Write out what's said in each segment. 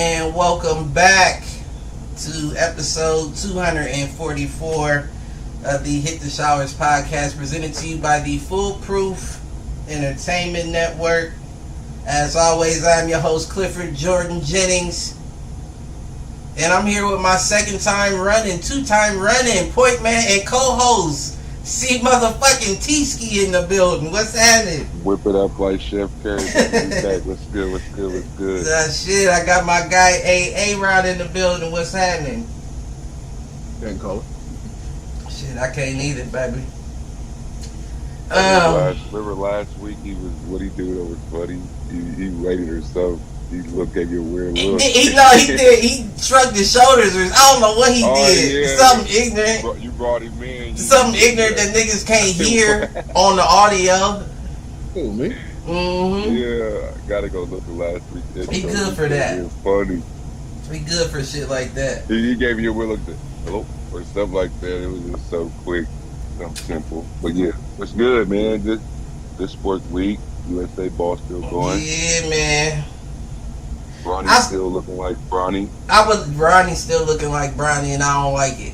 and welcome back to episode 244 of the Hit the Showers podcast, presented to you by the Foolproof Entertainment Network. As always, I'm your host, Clifford Jordan Jennings, and I'm here with my two-time running point man and co-host, C motherfucking T-Ski in the building. What's happening? Whip it up like Chef Curry. What's good? Shit, I got my guy A-Rod in the building. What's happening? Can't call it. Shit, I can't either, baby. Remember last week what he do that was funny? He rated herself. He looked at your weird look. He did. He shrugged his shoulders. I don't know what he did. Yeah. Something ignorant. You brought him in. Something ignorant that niggas can't hear on the audio. Who, me? Mm-hmm. Yeah, gotta go look at last week. He good for that. It was funny. He good for shit like that. He gave you a weird look. Hello? Or stuff like that. It was just so quick, so simple. But yeah, it's good, man. Good sports week. USA ball still going. Yeah, man. Bronny's still looking like Bronny. Bronny's still looking like Bronny, and I don't like it.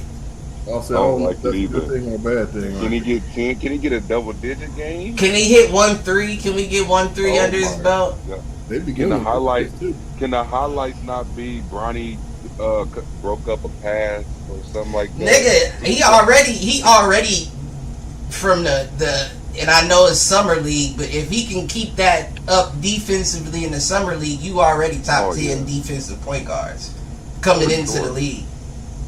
Also, I don't like it either. Good thing or bad thing. Can he get 10? Can he get a double-digit game? Can he hit 1-3? Can we get 1-3 under his belt? Yeah. They Can the highlights not be Bronny broke up a pass or something like that? Nigga, he already from the and I know it's summer league, but if he can keep that up defensively in the summer league, you already top 10 defensive point guards coming into the league.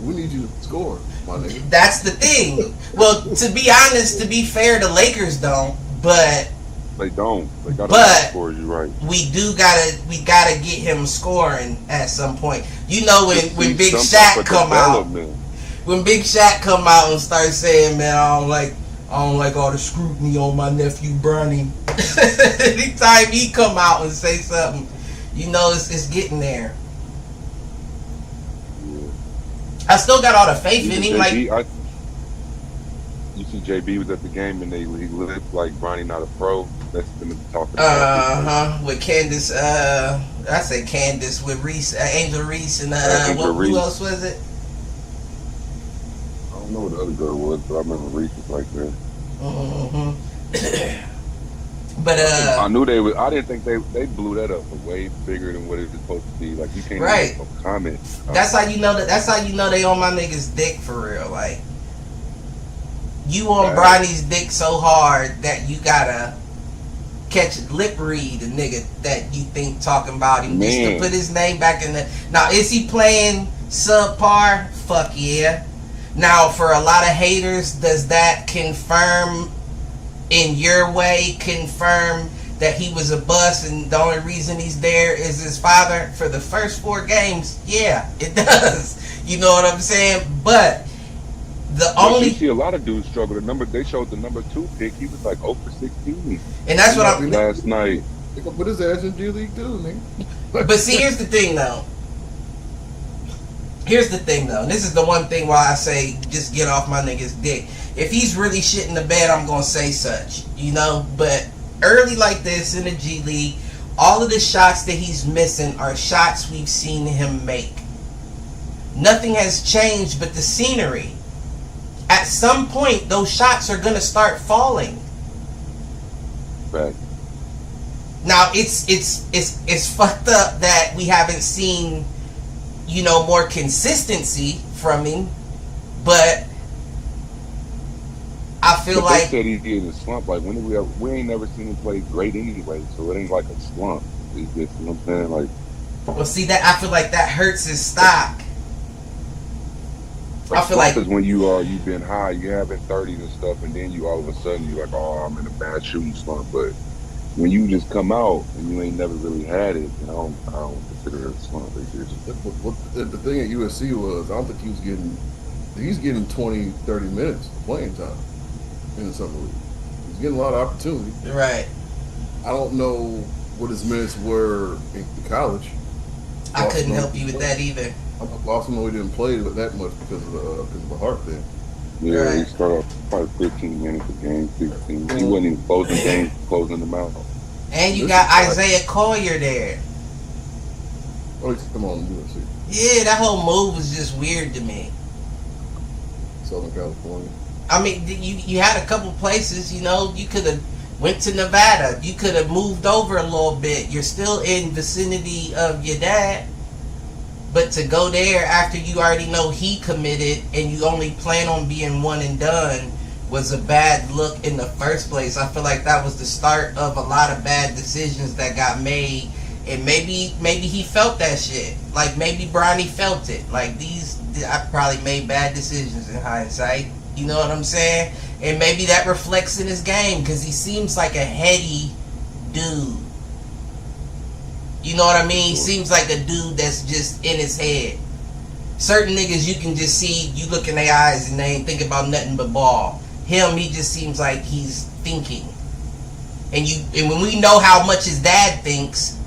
We need you to score, my nigga. That's the thing. Well, to be honest, to be fair, the Lakers don't, but they don't. They gotta score. You right. We gotta get him scoring at some point. You know when Big Shaq come out. When Big Shaq come out and start saying, man, I don't like all the scrutiny on my nephew Bronny. Anytime he come out and say something, you know it's getting there. Yeah. I still got all the faith in him. You see, JB was at the game and he looked like Bronny not a pro. That's been talking about. With Candace. I say Candace with Reese, Angel Reese, and who else was it? I don't know what the other girl was, but I remember Reese was like that. Mm-hmm. But I knew they would. I didn't think they blew that up way bigger than what it was supposed to be. Like you can't make a comment. That's how you know they on my nigga's dick for real. Like you on Bronny's dick so hard that you gotta catch a lip read a nigga that you think talking about him just to put his name back in the. Now is he playing subpar? Fuck yeah. Now, for a lot of haters, does that confirm in your way, confirm that he was a bust and the only reason he's there is his father? For the first 4 games, yeah, it does. You know what I'm saying? But you see a lot of dudes struggle. They showed the number 2 pick. He was like 0 for 16. And that's what I'm... Last night. They gonna put his ass in G League too, nigga. But see, here's the thing, though. And this is the one thing why I say just get off my nigga's dick. If he's really shit in the bed, I'm gonna say such, you know. But early like this in the G League, all of the shots that he's missing are shots we've seen him make. Nothing has changed but the scenery. At some point, those shots are gonna start falling. Right. Now it's fucked up that we haven't seen, you know, more consistency from him, but I feel like they said he's in a slump. Like we ain't never seen him play great anyway, so it ain't like a slump. It's just, you know what I'm saying? Like, well, see that I feel like that hurts his stock. I feel like is when you've been high, you having 30s and stuff, and then you all of a sudden you're like, oh, I'm in a bad shooting slump. But when you just come out and you ain't never really had it, I don't consider it a slump. The thing at USC was, I don't think he's getting 20, 30 minutes of playing time in the summer league. He's getting a lot of opportunity. Right. I don't know what his minutes were in college. I couldn't help you with that either. I also know he didn't play that much because of the heart thing. Yeah, right. He started off probably 15 minutes a game, 16. He wasn't even closing games, closing them out. And you got Isaiah Collier there. Or he's come on the UFC. Yeah, that whole move was just weird to me. Southern California. I mean, you had a couple places, you know, you could have went to Nevada. You could have moved over a little bit. You're still in vicinity of your dad. But to go there after you already know he committed and you only plan on being one and done was a bad look in the first place. I feel like that was the start of a lot of bad decisions that got made. And maybe he felt that shit. Like maybe Bronny felt it. Like I probably made bad decisions in hindsight. You know what I'm saying? And maybe that reflects in his game because he seems like a heady dude. You know what I mean? He seems like a dude that's just in his head. Certain niggas you can just see, you look in their eyes and they ain't thinking about nothing but ball. Him, he just seems like he's thinking. And when we know how much his dad thinks,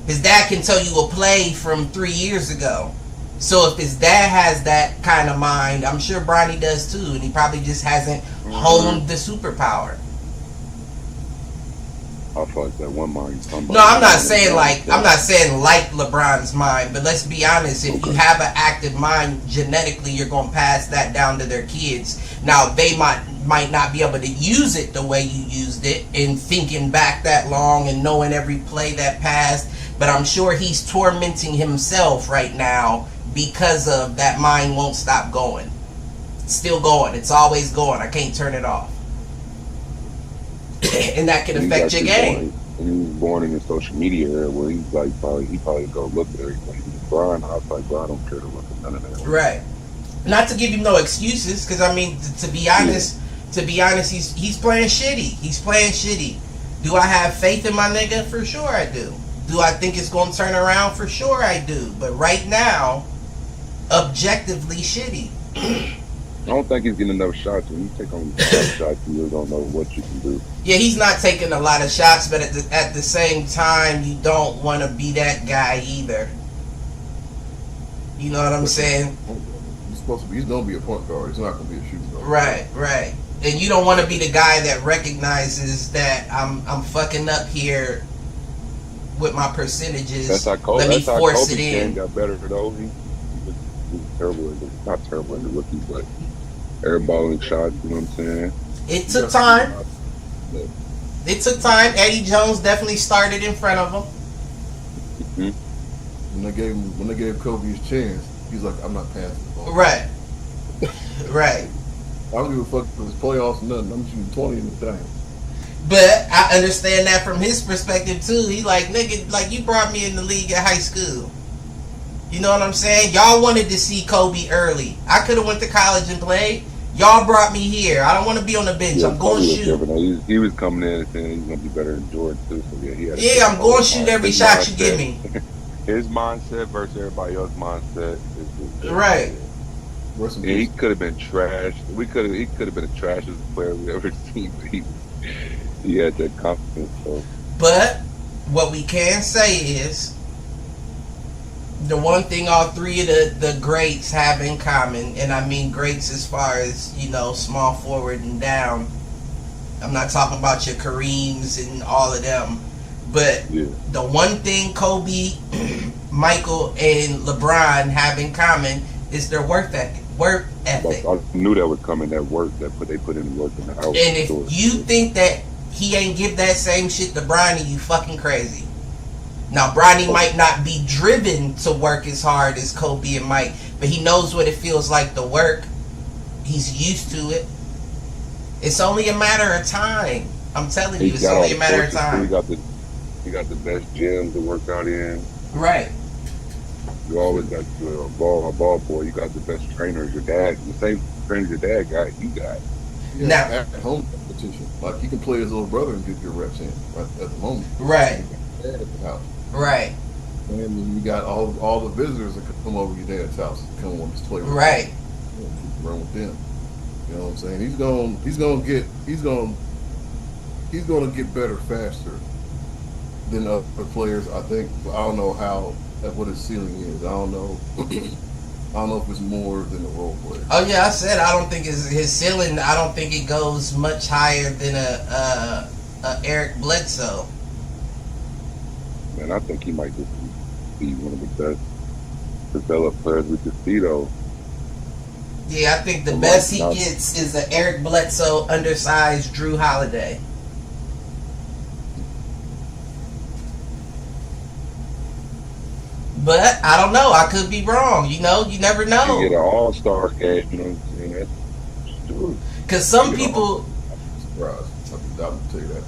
his dad can tell you a play from 3 years ago. So if his dad has that kind of mind, I'm sure Bronny does too, and he probably just hasn't honed the superpower. I feel like that one mind. No, I'm not saying like LeBron's mind, but let's be honest. If you have an active mind, genetically, you're gonna pass that down to their kids. Now they might not be able to use it the way you used it, in thinking back that long and knowing every play that passed. But I'm sure he's tormenting himself right now because of that mind won't stop going. It's still going. It's always going. I can't turn it off. And that can affect your game. And he was born in the social media era where he's like he probably go look at everything. Brian, I was like, bro, I don't care to look at none of that. Right. Not to give him no excuses, because I mean, to be honest, he's playing shitty. He's playing shitty. Do I have faith in my nigga? For sure I do. Do I think it's going to turn around? For sure I do. But right now, objectively shitty. I don't think he's getting enough shots. When you take on shots, you really don't know what you can do. Yeah, he's not taking a lot of shots, but at the same time, you don't want to be that guy either. You know what I'm saying? He's going to be a point guard. He's not going to be a shooting guard. Right. And you don't want to be the guy that recognizes that I'm fucking up here with my percentages. That's how Kobe, Let me force it in. Got better though. He was terrible. Not terrible in the rookie, but airballing shots. You know what I'm saying? It took time. It took time. Eddie Jones definitely started in front of him. Mm-hmm. When they gave Kobe his chance, he's like, I'm not passing the ball. Right. I don't give a fuck for his playoffs or nothing. I'm shooting 20 in the thing. But I understand that from his perspective too. He like, nigga, like you brought me in the league at high school. You know what I'm saying? Y'all wanted to see Kobe early. I could have went to college and played. Y'all brought me here. I don't want to be on the bench. Yeah, I'm going to shoot. He was coming in and saying he's going to be better than Jordan too. So I'm going to shoot every shot you give me. His mindset versus everybody else's mindset is right. Yeah, he could have been trash. He could have been the trashiest player we ever seen. But he had that confidence. So. But what we can say is the one thing all three of the greats have in common, and I mean greats as far as, you know, small forward and down. I'm not talking about your Kareems and all of them. But the one thing Kobe, Michael, and LeBron have in common is their work ethic. I knew that would come in, that work that they put in work in the house. And if you think that he ain't give that same shit to Bronny, you fucking crazy. Now, Bronny might not be driven to work as hard as Kobe and Mike, but he knows what it feels like to work. He's used to it. It's only a matter of time. I'm telling you, it's only a matter of time. You got the best gyms to work out in. Right. You always got a ball boy. You got the best trainers. Your dad, the same trainers your dad got, you got. Yeah, now, at home competition. Like, you can play his little brother and get your reps in right at the moment. Right. At the house. Right. And then you got all the visitors that come over your dad's house and come on this play. Right. Run with them. You know what I'm saying? He's gonna get better faster than other players. I think. I don't know what his ceiling is. I don't know. I don't know if it's more than a role player. Oh yeah, I said I don't think his ceiling. I don't think it goes much higher than a Eric Bledsoe. Man, I think he might be one of the best developed players we could see, though. Yeah, I think the best he gets is an Eric Bledsoe undersized Drew Holiday. But I don't know. I could be wrong. You know, you never know. You get an all-star game, you know what I'm saying? That's because some people. Surprised. I would tell you that.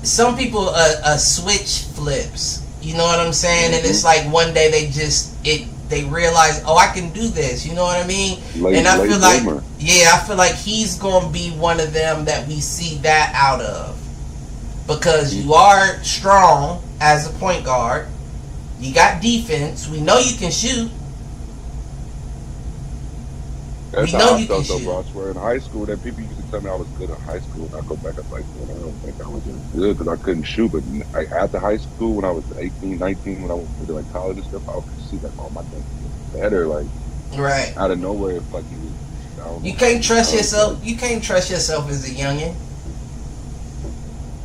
Some people switch flips. You know what I'm saying? And it's like one day they realize, oh, I can do this. You know what I mean? And I feel like, I feel like he's gonna be one of them that we see that out of, because you are strong as a point guard. You got defense. We know you can shoot. That's how I felt though, bro. I swear, in high school, that people used to tell me I was good in high school, and I go back, I'm like, man, I don't think I was as good because I couldn't shoot. But after high school, when I was 18, 19, when I went to like college and stuff, I could see like, oh, my thing was better. Like, right out of nowhere, it's like you can't trust yourself. You can't trust yourself as a youngin.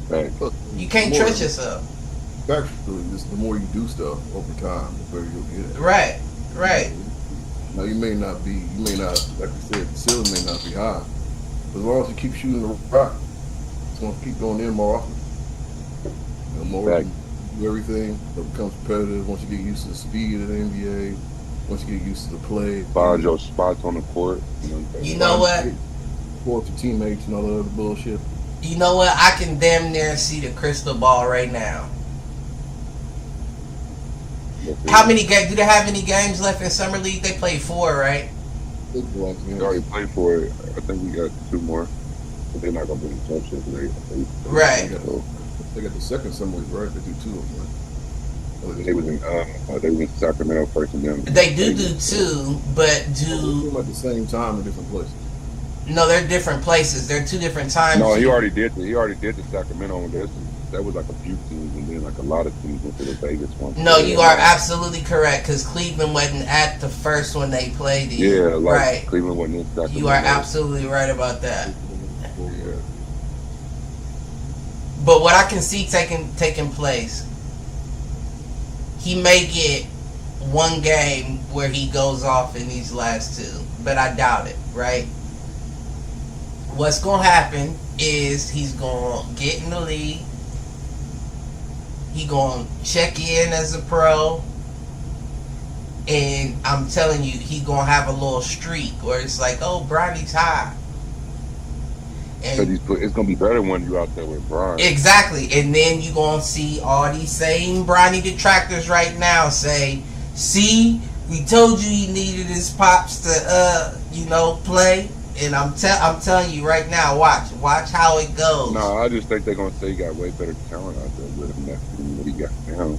Right. You can't trust yourself. Actually, just the more you do stuff over time, the better you'll get it. Right. Now you may not, like you said, the ceiling may not be high. But as long as you keep shooting the rock, it's going to keep going in more often. The more you do everything, it becomes competitive. Once you get used to the speed of the NBA, once you get used to the play. Find your spots on the court. You know what? Support your teammates and all that other bullshit. You know what? I can damn near see the crystal ball right now. How many games? Do they have any games left in Summer League? They played 4, right? We already played for it. I think we got 2 more. But they're not going to be in the championship today. Right. They got the second Summer League, right? They do 2 of them, right? They was in Sacramento first, and then they do 2, but do at the same time in different places. No, they're different places. They're 2 different times. No, he already did the Sacramento one. That was like a few teams, and then like a lot of teams went to the Vegas one. No, you are absolutely correct, because Cleveland wasn't at the first one they played in. Yeah, like right. Cleveland wasn't in Sacramento. You are absolutely right about that. But what I can see taking place, he may get 1 game where he goes off in these last 2, but I doubt it, right? What's going to happen is he's going to get in the league. He going to check in as a pro. And I'm telling you, he going to have a little streak where it's like, oh, Bronny's high. And it's going to be better when you're out there with Bryant. Exactly. And then you're going to see all these same Bronny detractors right now say, see, we told you he needed his pops to, play. And I'm telling you right now, watch how it goes. No, I just think they're gonna say he got way better talent out there with him than what he got now.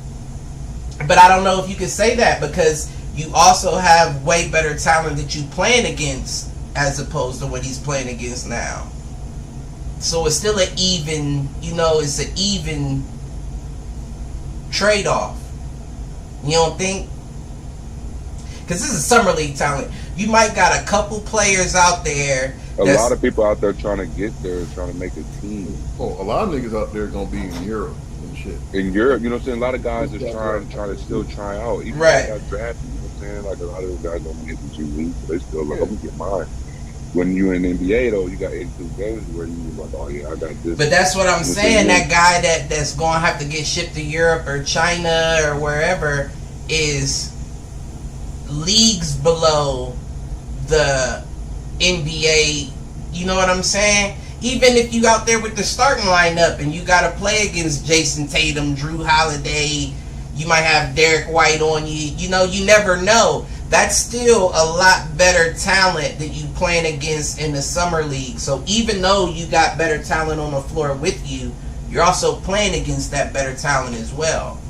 But I don't know if you can say that, because you also have way better talent that you playing against as opposed to what he's playing against now. So it's still an even, it's an even trade-off. You don't think? Because this is Summer League talent. You might got a couple players out there. A lot of people out there trying to get there, trying to make a team. Oh, a lot of niggas out there going to be in Europe and shit. In Europe, you know what I'm saying? A lot of guys are trying to still try out. Even right. If they got drafted, you know what I'm saying? Like a lot of those guys don't get the 2 weeks, but they still like, I'm going to get mine. When you're in the NBA, though, you got 82 games where you're like, oh, yeah, I got this. But that's what I'm saying. That guy that's going to have to get shipped to Europe or China or wherever is leagues below the NBA. You know what I'm saying? Even if you out there with the starting lineup and you got to play against Jason Tatum, Drew Holiday, you might have Derek White on you. You never know. That's still a lot better talent that you playing against in the summer league. So even though you got better talent on the floor with you, you're also playing against that better talent as well.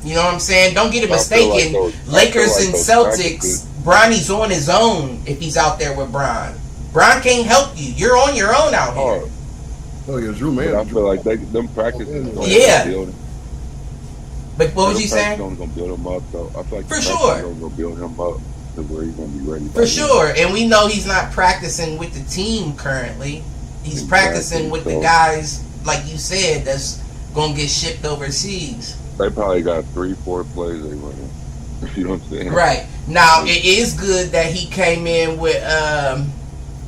You know what I'm saying? Don't get it mistaken. Lakers and Celtics, Bronny's on his own if he's out there with Bron. Bron can't help you. You're on your own out here. Oh yeah, Drew, man. I feel like them practices. Yeah. But what was you saying? Only gonna build him up, though. I feel like for sure, gonna build him up to where he's gonna be ready. For sure, and we know he's not practicing with the team currently. He's practicing with the guys, like you said, that's gonna get shipped overseas. They probably got 3-4 plays they running. You know what I'm saying? Right. Now it is good that he came in with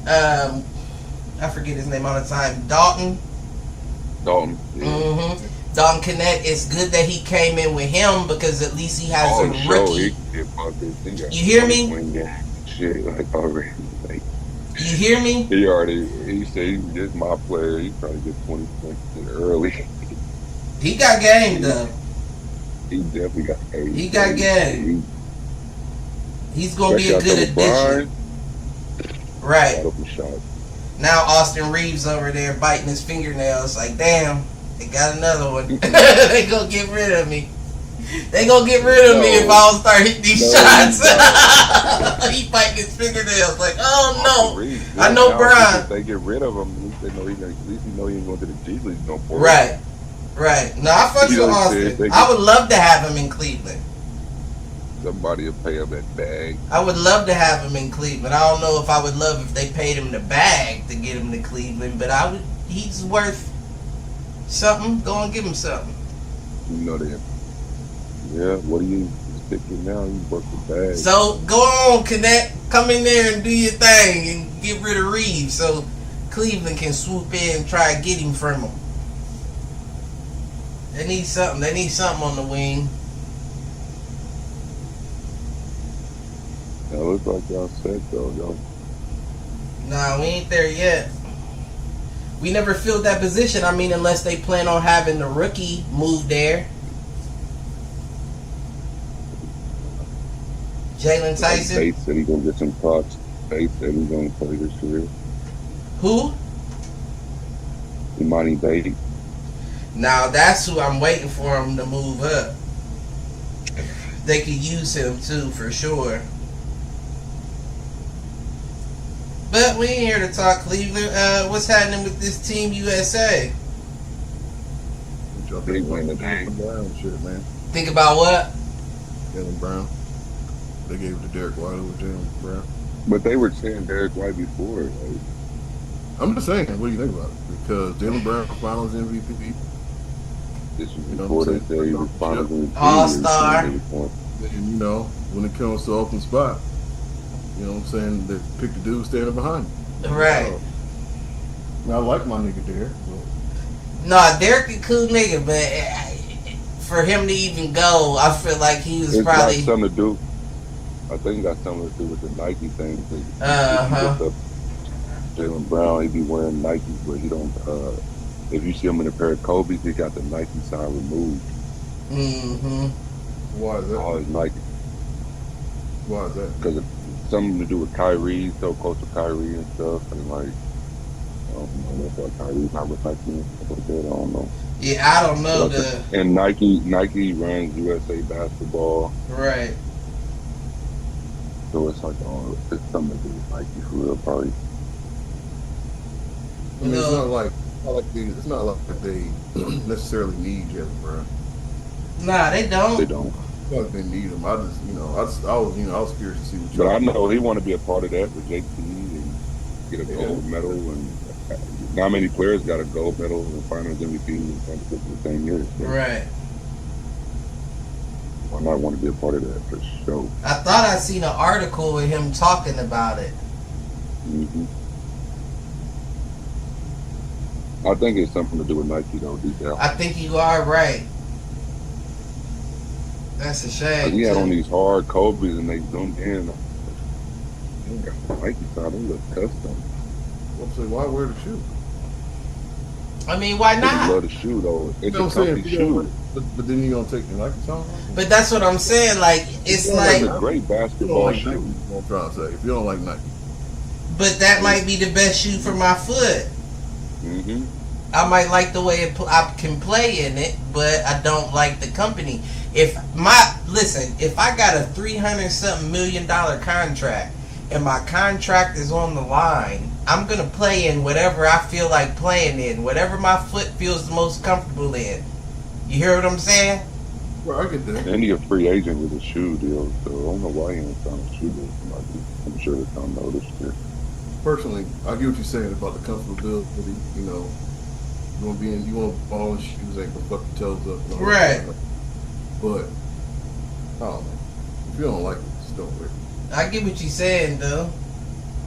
I forget his name all the time. Dalton. Dalton. Yeah. Mm-hmm. Dalton Connect. It's good that he came in with him because at least he has a rookie. You hear me? Shit, like already. Like, you hear me? He said he's just my player. He probably get 20 points early. He got game though. He definitely got game. He got game. He's gonna be a good addition. Right. Now Austin Reeves over there biting his fingernails like, damn, they got another one. They gonna get rid of me. They gonna get rid of me if I don't start hitting these shots. He biting his fingernails like, oh no. Reeves, I know Bryant. If they get rid of him, at least they know he ain't going to the G League no more. Right. Right. No, I fucks with Austin. I would love to have him in Cleveland. Somebody will pay him that bag. I would love to have him in Cleveland. I don't know if I would love if they paid him the bag to get him to Cleveland, but I would. He's worth something. Go and give him something. You know that. Yeah. What do you sticking now? You worth the bag. So go on, Connect. Come in there and do your thing and get rid of Reeves so Cleveland can swoop in and try to get him from him. They need something. They need something on the wing. That looks like y'all said though, y'all. Nah, we ain't there yet. We never filled that position. I mean, unless they plan on having the rookie move there. Jalen Tyson. Bates said he's gonna get some props. Bates said he's gonna play this year. Who? Imani Bates. Now that's who I'm waiting for him to move up. They could use him too, for sure. But we ain't here to talk Cleveland. What's happening with this Team USA? Big win the game. Brown shit, man. Think about what? Jaylen Brown. They gave it to Derek White over Jaylen Brown. But they were saying Derek White before. Like, I'm just saying, what do you think about it? Because Jaylen Brown Finals MVP. This was before they said he was Finals MVP. All-Star. And when it comes to open spot, you know what I'm saying, they pick the dude standing behind you. Right. I like my nigga Derek. No, Derek a cool nigga, but for him to even go, I feel like he was probably. Got something to do. I think it got something to do with the Nike thing. Jaylen Brown, he be wearing Nikes, but he don't. If you see him in a pair of Kobe's, he got the Nike sign removed. Mm-hmm. Why is that? All his Nike. Why is that? Because it's something to do with Kyrie, so close to Kyrie and stuff, and like, I don't know if Kyrie's not with Nike and stuff like that. I don't know. Yeah, I don't know. And Nike runs USA basketball. Right. So it's like, it's something to do with Nike for real, probably. I mean, it's not like they necessarily need Jaylen Brown. Nah, they don't. They don't. It's not like they need him. I was curious to see what. But I know he want to be a part of that with JT and get a gold medal. And not many players got a gold medal and Finals MVP in the same year. So. Right. I might want to be a part of that for sure. I thought I seen an article with him talking about it. Mm-hmm. I think it's something to do with Nike, though, deep down. I think you are right. That's a shame. He had on these hard Kobe's and they zoomed in. They got the Nike sign. They look custom. Well, so why wear the shoe? I mean, why not? I love the shoe, though. It's a company shoe. But then you're going to take the Nike sign off? But that's what I'm saying. Like, it's like... It's a great basketball shoe. Nike, what I'm trying to say. If you don't like Nike. But that might be the best shoe for my foot. Mm-hmm. I might like the way I can play in it, but I don't like the company. If I got a $300-something million contract and my contract is on the line, I'm gonna play in whatever I feel like playing in, whatever my foot feels the most comfortable in. You hear what I'm saying? Well, I get that. And he's a free agent with a shoe deal, so I don't know why he ain't signed a shoe deal. I'm sure they don't know this shit. Personally, I get what you're saying about the comfortability. You want to ball in shoes, ain't gonna fuck your toes up. Right. But I don't know. If you don't like it, just don't wear it. I get what you're saying, though.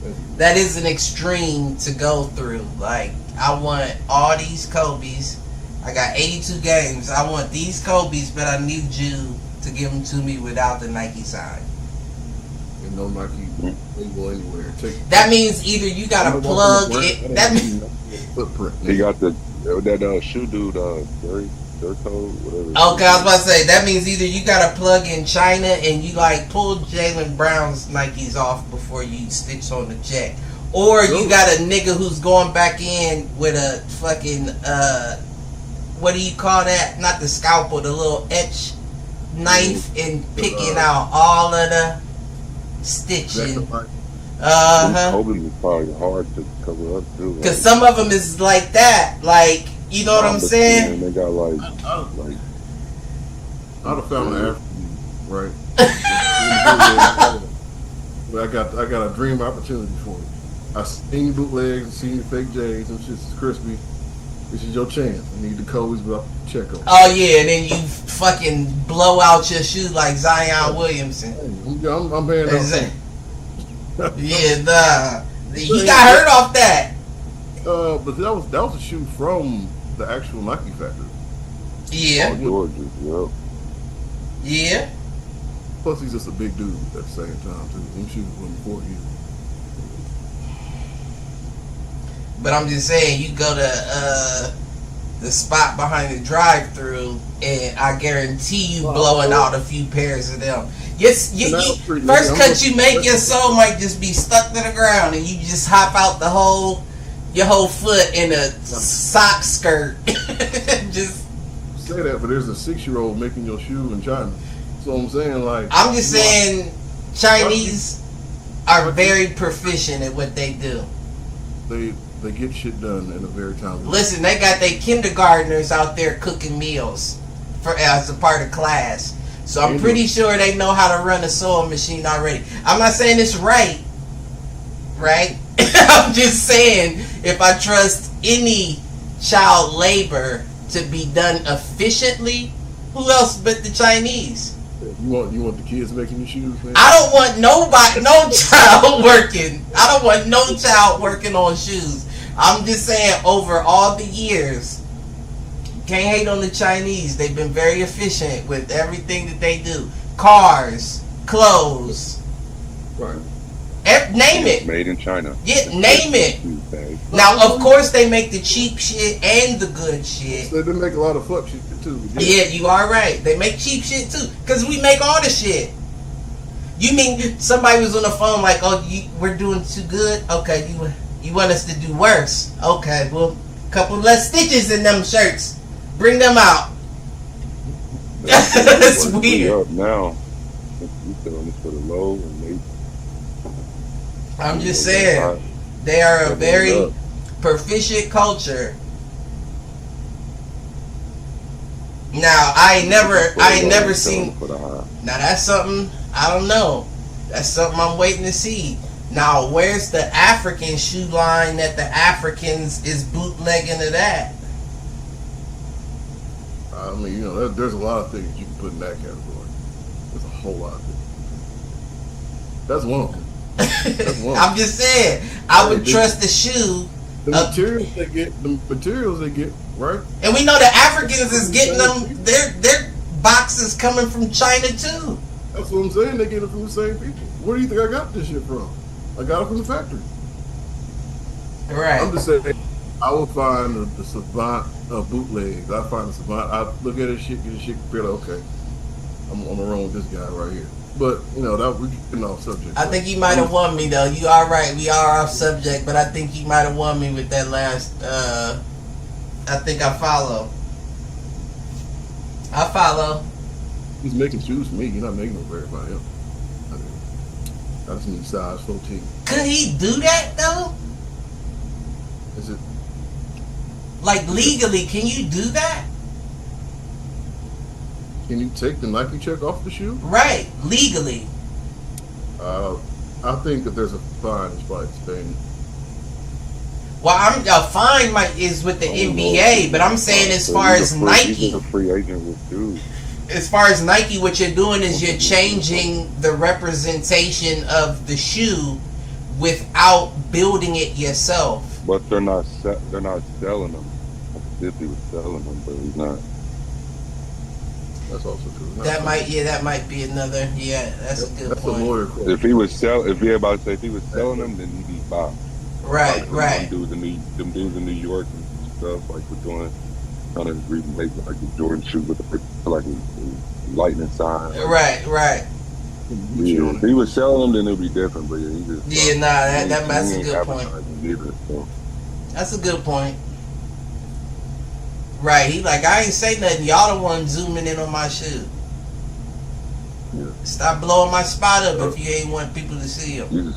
That's it. That is an extreme to go through. Like, I want all these Kobe's. I got 82 games. I want these Kobe's, but I need you to give them to me without the Nike sign. And no Nike label anywhere. That means either you gotta plug it. That means footprint. He got that shoe dude, Durco, whatever. okay. I was about to say that means either you gotta plug in China and you like pull Jalen Brown's Nikes off before you stitch on the check, or you got a nigga who's going back in with a fucking what do you call that? Not the scalpel, the little etch knife and picking out all of the stitching. Kobe was probably hard to cover up too. Cause some of them is like that, like you know what I'm saying. And they got like I'd have found an African, right? But I got a dream opportunity for you. I seen your bootlegs, seen your fake J's, and shit's crispy. This is your chance. I need the Kobe's, but I'll check them. Oh yeah, and then you fucking blow out your shoe like Zion Williamson. I'm paying that. Yeah, he got hurt off that. But that was a shoe from the actual Nike factory. Yeah. Georgia, Yeah. Plus, he's just a big dude at the same time too. Them shoes wasn't for you. But I'm just saying, you go to the spot behind the drive-through, and I guarantee you blowing out a few pairs of them. Yes, first cut you make, your sole might just be stuck to the ground, and you just hop out your whole foot in a sock skirt. Just say that, but there's a 6-year-old making your shoe in China. So I'm saying, like, I'm just saying, Chinese are very proficient at what they do. They get shit done in a very timely way. Listen, they got their kindergartners out there cooking meals as a part of class. So I'm pretty sure they know how to run a sewing machine already. I'm not saying it's right? I'm just saying, if I trust any child labor to be done efficiently, who else but the Chinese? You want the kids making your shoes, man? I don't want no child working. I don't want no child working on shoes. I'm just saying, over all the years, can't hate on the Chinese. They've been very efficient with everything that they do. Cars, clothes. Right. Name it. Made in China. Yeah, name it. Now, of course, they make the cheap shit and the good shit. So they make a lot of fuck shit too. Yeah, you are right. They make cheap shit too, because we make all the shit. You mean somebody was on the phone like, oh, we're doing too good? Okay, you want us to do worse? Okay, well, couple less stitches in them shirts. Bring them out. That's weird. Now, you selling this for the low, and I'm just saying, they are a very proficient culture. Now, I ain't never seen. Now that's something I don't know. That's something I'm waiting to see. Now, where's the African shoe line that the Africans is bootlegging to that? I mean, there's a lot of things you can put in that category. There's a whole lot of things. That's one of them. I'm just saying, I would trust the shoe. The materials they get, right? And we know the Africans is getting them. Their boxes coming from China too. That's what I'm saying. They get it from the same people. Where do you think I got this shit from? I got it from the factory. Right. I'm just saying, I will find the Savant bootlegs. I find the Savant. I look at this shit, get this shit, feel like, okay, I'm on the road with this guy right here. But that we're getting off subject. I think he might have won me though. You are right. We are off subject, but I think he might have won me with that last. I think I follow. He's making shoes for me. You're not making them for everybody else. I just need size 14. Could he do that though? Is it like legally? Can you do that? Can you take the Nike check off the shoe? Right, legally. I think that there's a fine. It's probably Spain. Well, a fine is with the NBA, but I'm saying as far as Nike. He's a free agent with dudes. as far as Nike, what you're doing is you're changing the representation of the shoe without building it yourself. But they're not selling them. If he was selling them, but he's not. That's also true. That might be another. Yeah, that's a good point. A lawyer question. If he about to say if he was selling them, then he'd be Bob. Right, like, right. Them dudes in New York and stuff like we're doing, trying to make like the Jordan shoe with the like a lightning sign. Right, right. Yeah, if he was selling them, then it'd be different. But yeah, he just that's a good point. Either, so. That's a good point. Right, he like, I ain't say nothing. Y'all the one zooming in on my shoe. Yeah. Stop blowing my spot up if you ain't want people to see him.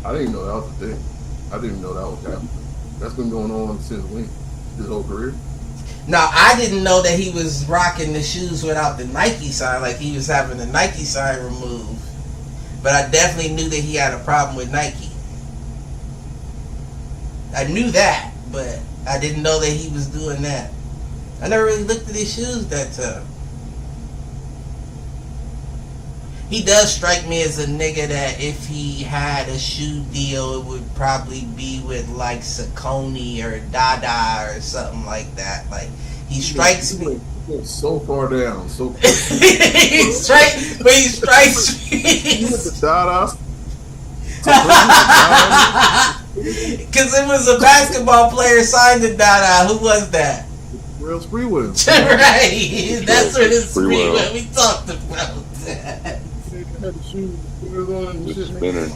I didn't know that was the thing. I didn't even know that was happening. That's been going on since when? His whole career? Now, I didn't know that he was rocking the shoes without the Nike sign, like he was having the Nike sign removed. But I definitely knew that he had a problem with Nike. I knew that, but I didn't know that he was doing that. I never really looked at his shoes that time. He does strike me as a nigga that if he had a shoe deal, it would probably be with like Saucony or Dada or something like that. Like, he strikes me. He went so far down, so he strikes me. You went to Dada. Because it was a basketball player signed to Dada. Who was that? Real Spreewell. Right. That's what it's Spreewell. We talked about that. Had the shoes on and shit, spinning.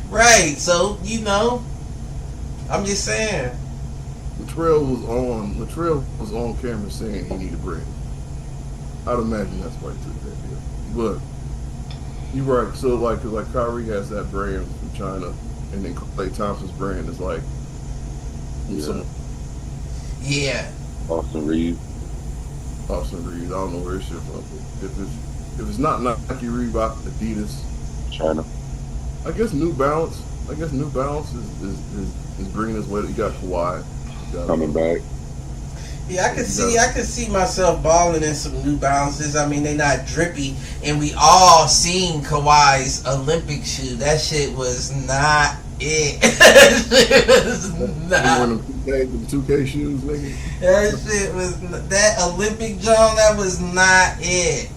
Right. So, I'm just saying. Latrell was on camera saying he needed bread. I'd imagine that's why he took that deal. But you're right. So like Kyrie has that brand from China, and then Klay Thompson's brand is like, yeah. Austin Reeves. I don't know where it's shit from. If it's not Nike, Reebok, Adidas, China. I guess New Balance. is bringing us way. You got Kawhi. Coming back. Yeah, I could see myself balling in some New Balances. I mean, they not drippy, and we all seen Kawhi's Olympic shoe. That shit was not it. It was not. Them 2K shoes, nigga. That shit was that Olympic John. That was not it.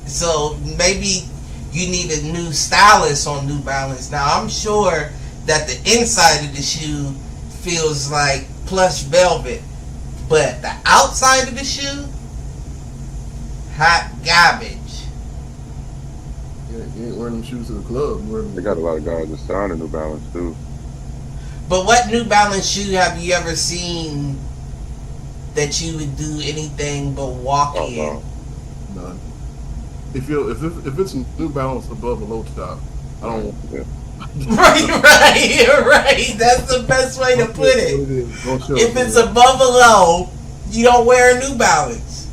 So maybe you need a new stylist on New Balance. Now I'm sure that the inside of the shoe feels like plush velvet, but the outside of the shoe, hot garbage. Yeah, you ain't wearing them shoes to the club. They got a lot of guys that sign a New Balance too. But what New Balance shoe have you ever seen that you would do anything but walk in? None. If it's New Balance above a low top, I don't want it. Right. That's the best way to put it. If it's above a low, you don't wear a New Balance.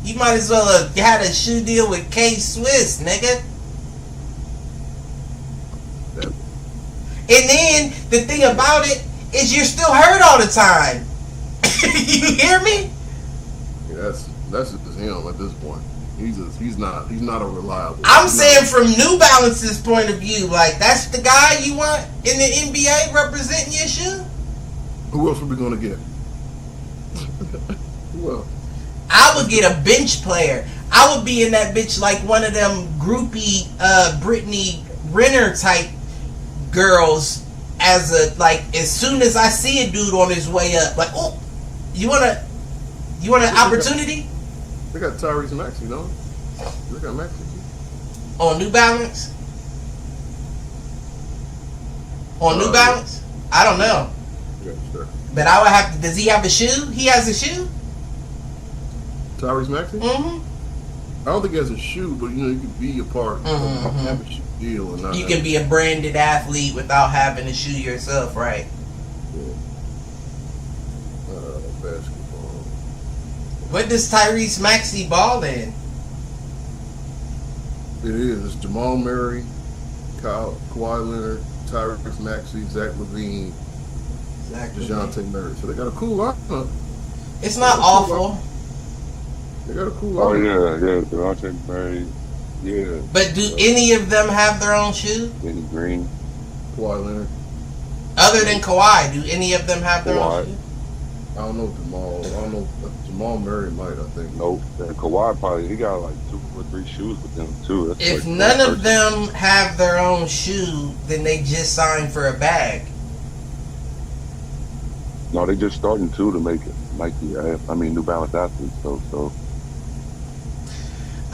You might as well have had a shoe deal with K-Swiss, nigga. And then the thing about it is you're still hurt all the time. You hear me? Yeah, that's just him at this point. He's not a reliable. I'm saying from New Balance's point of view, like that's the guy you want in the NBA representing your shoe. Who else are we gonna get? Who else? I would get a bench player. I would be in that bitch like one of them groupie Brittany Renner type girls. As soon as I see a dude on his way up, like, oh, you want an opportunity? They got Tyrese Maxey, don't they? They got Maxey on New Balance. On New Balance, I don't know. Yeah, sure. But I would have to. Does he have a shoe? He has a shoe. Tyrese Maxey? Mm-hmm. I don't think he has a shoe, but you could be a part of have a shoe deal and not. You can be a branded athlete without having a shoe yourself, right? Yeah. Basketball. What does Tyrese Maxey ball in? It is. It's Jamal Murray, Kawhi Leonard, Tyrese Maxey, Zach LaVine, DeJounte Murray. So they got a cool lineup. It's not awful. They got a cool Oh lineup. yeah, DeJounte Murray. Yeah. But do any of them have their own shoe? Danny Green. Kawhi Leonard. Other than Kawhi, do any of them have their own shoe? I don't know Jamal. I don't know. Jamal Murray might, I think. Nope. And Kawhi probably, he got like 2 or 3 shoes with him too. That's If like none of them have their own shoe, then they just signed for a bag. No, they just starting to make it Nike. New Balance athletes. So.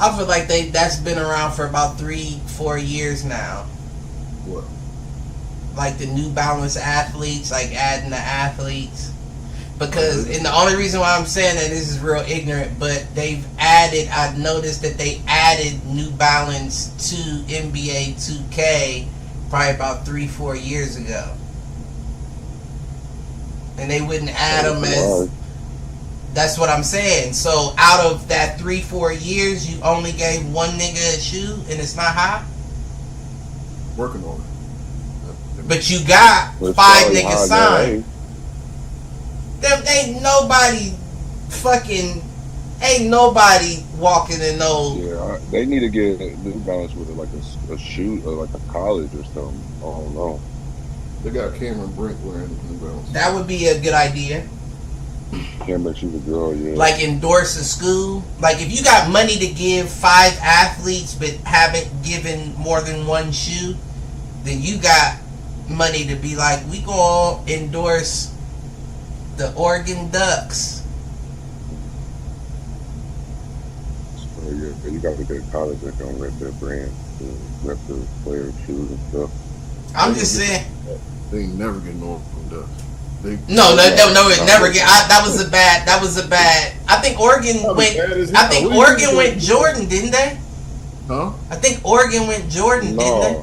I feel like that's been around for about 3-4 years now. What? Like the New Balance athletes, like adding the athletes. Because, and the only reason why I'm saying that, this is real ignorant, but I've noticed that they added New Balance to NBA 2K probably about 3-4 years ago. And they wouldn't add them as, that's what I'm saying. So out of that 3-4 years, you only gave one nigga a shoe and it's not hot? Working on it. But you got 5 niggas signed. Them ain't nobody walking in those. Yeah, they need to get New Balance with like a shoe or like a college or something. I don't know. They got Cameron Brink wearing New Balance. That would be a good idea. Cameron, she's a girl, yeah. Like endorse a school. Like if you got money to give 5 athletes but haven't given more than one shoe, then you got money to be like, we gonna endorse the Oregon Ducks. So yeah, you got to get a college that don't rep their brand, rep the player shoes and stuff. I'm just saying. They ain't never getting Oregon Ducks. It never get. That was a bad. I think Oregon went. I think Oregon went Jordan, didn't they? Huh? I think Oregon went Jordan, didn't they?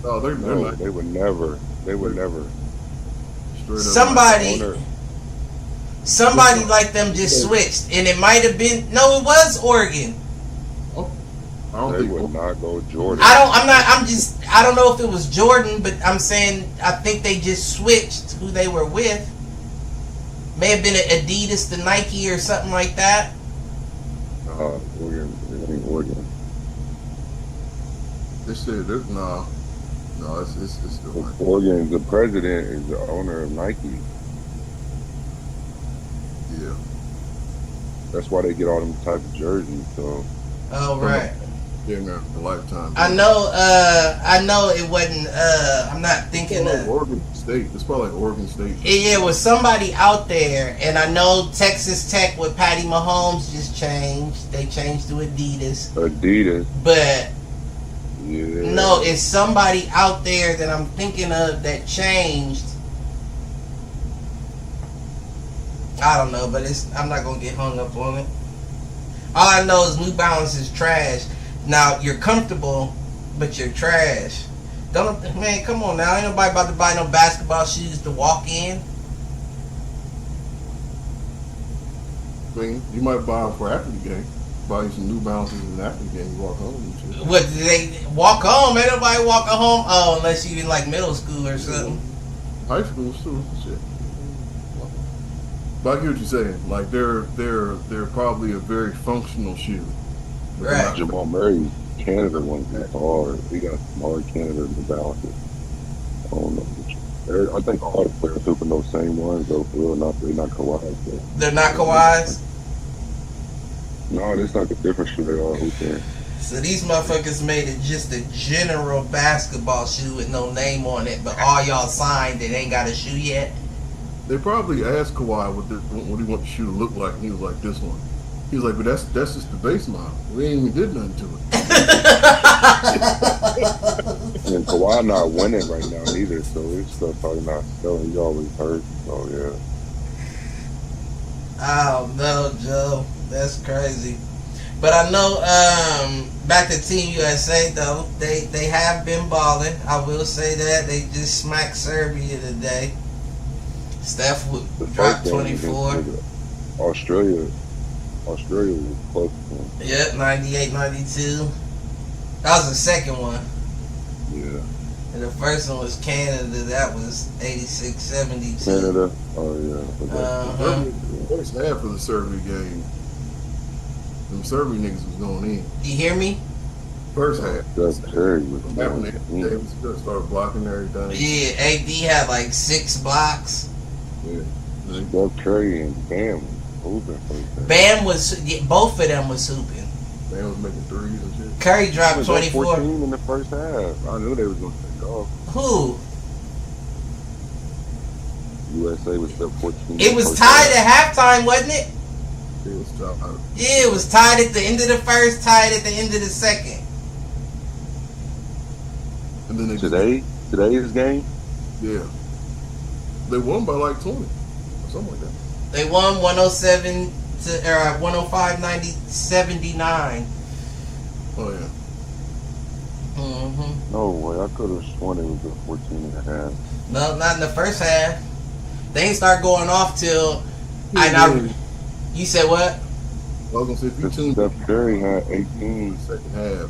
No, they're not. They would never. They would never. Somebody like them just switched, and it might have been. No, it was Oregon. They would not go Jordan. I don't know if it was Jordan, but I'm saying I think they just switched who they were with. May have been Adidas to Nike or something like that. Oregon. They said there's no. It's still Nike. Oregon. The president is the owner of Nike. Yeah. That's why they get all them type of jerseys. So. Oh right. Yeah, man, a lifetime. I know it wasn't. I'm not thinking of Oregon State. It's probably like Oregon State. Yeah, it was somebody out there, and I know Texas Tech with Patty Mahomes just changed. They changed to Adidas. But yeah. No, it's somebody out there that I'm thinking of that changed. I don't know, but I'm not gonna get hung up on it. All I know is New Balance is trash. Now you're comfortable, but you're trash. Man, come on now. Ain't nobody about to buy no basketball shoes to walk in. I mean, you might buy them for after the game. Buy you some New Balances in after the game. You walk home and shit. What, do they walk home? Ain't nobody walking home. Oh, unless you in like middle school or something. High school too. Shit. But I get what you're saying. Like they're probably a very functional shoe. Right. Jamal Murray, Canada ones is hard. We got smaller Canada New Balances. I don't know. I think all the players hoop in those same ones though. For real, they're not Kawhi's. They're not Kawhi's? No, that's not the different shoe they all hooping. So these motherfuckers made it just a general basketball shoe with no name on it, but all y'all signed and ain't got a shoe yet. They probably asked Kawhi what he want the shoe to look like, and he was like, this one. He was like, but that's just the base model. We ain't even did nothing to it. And Kawhi not winning right now either, so his stuff probably not selling. He always hurt, so yeah. Oh no, Joe. That's crazy. But I know back to Team USA though, they have been balling. I will say that. They just smacked Serbia today. Steph dropped 24. Australia was close to him. Yep, 98-92. That was the second one. Yeah. And the first one was Canada. That was 86-72. Canada. Oh yeah. First half of the Serbia game, them Serbia niggas was going in. You hear me? First half. Steph Curry was Davis started blocking everything. Yeah, AD had like 6 blocks. Yeah. Steph Curry and Bam hooping first half. Bam was, both of them was hooping. Bam was making threes and shit. Curry dropped 24. 14 in the first half. I knew they was going to take off. Who? USA was up 14. It was tied at halftime, wasn't it? It was tough. Yeah, it was tied at the end of the first, tied at the end of the second. And then Today's game? Yeah. They won by like 20 or something like that. They won 105 79. Oh yeah. Mm-hmm. No way. I could have sworn it was a 14 and a half. No, not in the first half. They ain't start going off till. You said what? I was gonna say if you tuned Steph Curry had in 18. the second half,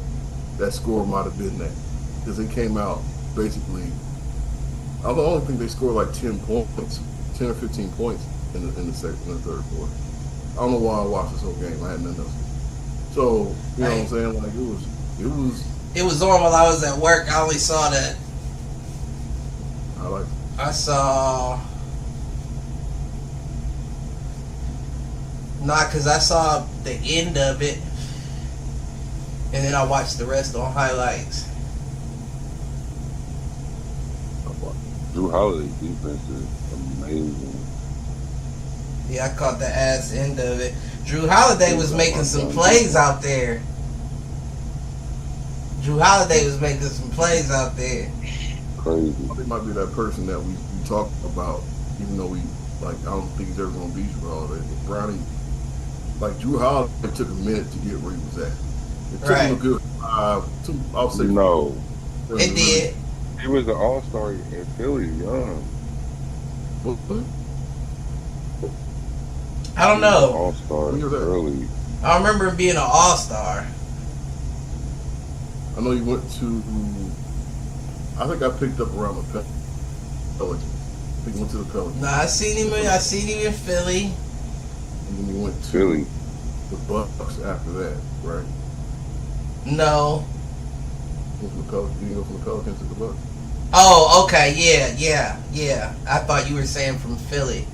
that score might have been that because they came out basically. I only think they scored like 10 points, 10 or 15 points in the second and the third quarter. I don't know why I watched this whole game. I had nothing else. So you know what I'm saying? Like it was on while I was at work. I only saw that. I saw. Because I saw the end of it, and then I watched the rest on highlights. Drew Holiday's defense is amazing. Yeah, I caught the ass end of it. Drew Holiday was making some plays out there. Crazy. He might be that person that we talk about, even though I don't think he's ever going to beat Drew Holiday. But Brownie, like Drew Holiday took a minute to get where he was at. It took him a good I'll say no. It did. He was an all-star in Philly, young. What? I don't know. All-star early. I remember him being an all-star. I know he went to. I think I picked up around the Pelicans. I think he went to the Pelicans. Nah, I seen him in Philly. And then he went to Philly. The Bucks after that, right? No. He didn't go from the Pelicans to the Bucks. Oh, okay, yeah. I thought you were saying from Philly.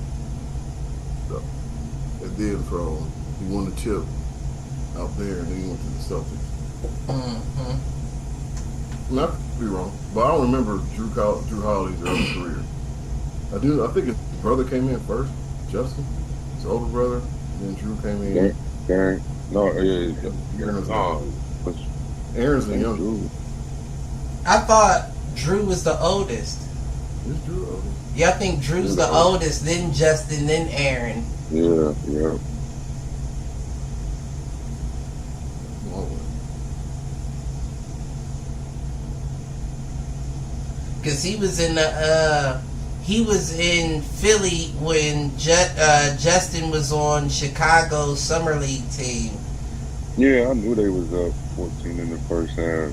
So, and then he won the chip out there, and then he went to the Celtics. Mm-hmm. I could be wrong, but I don't remember Drew Holiday's early career. I think his brother came in first, Justin, his older brother, and then Drew came in. Aaron's the young Drew. I thought Drew was the oldest. Is Drew oldest? Yeah, I think Drew's the oldest, then Justin, then Aaron. Yeah. Because he was in Philly when Justin was on Chicago's summer league team. Yeah, I knew they was up 14 in the first half.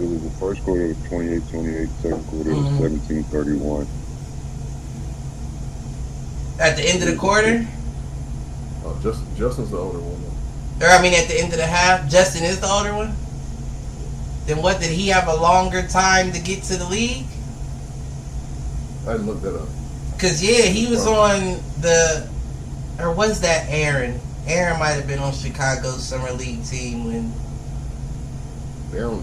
It was the first quarter was 28-28, second quarter was 17-31. At the end of the quarter? Oh, Justin's the older one. At the end of the half, Justin is the older one? Then what, did he have a longer time to get to the league? I didn't look that up. Because, he was on or was that Aaron? Aaron might have been on Chicago's summer league team when... Aaron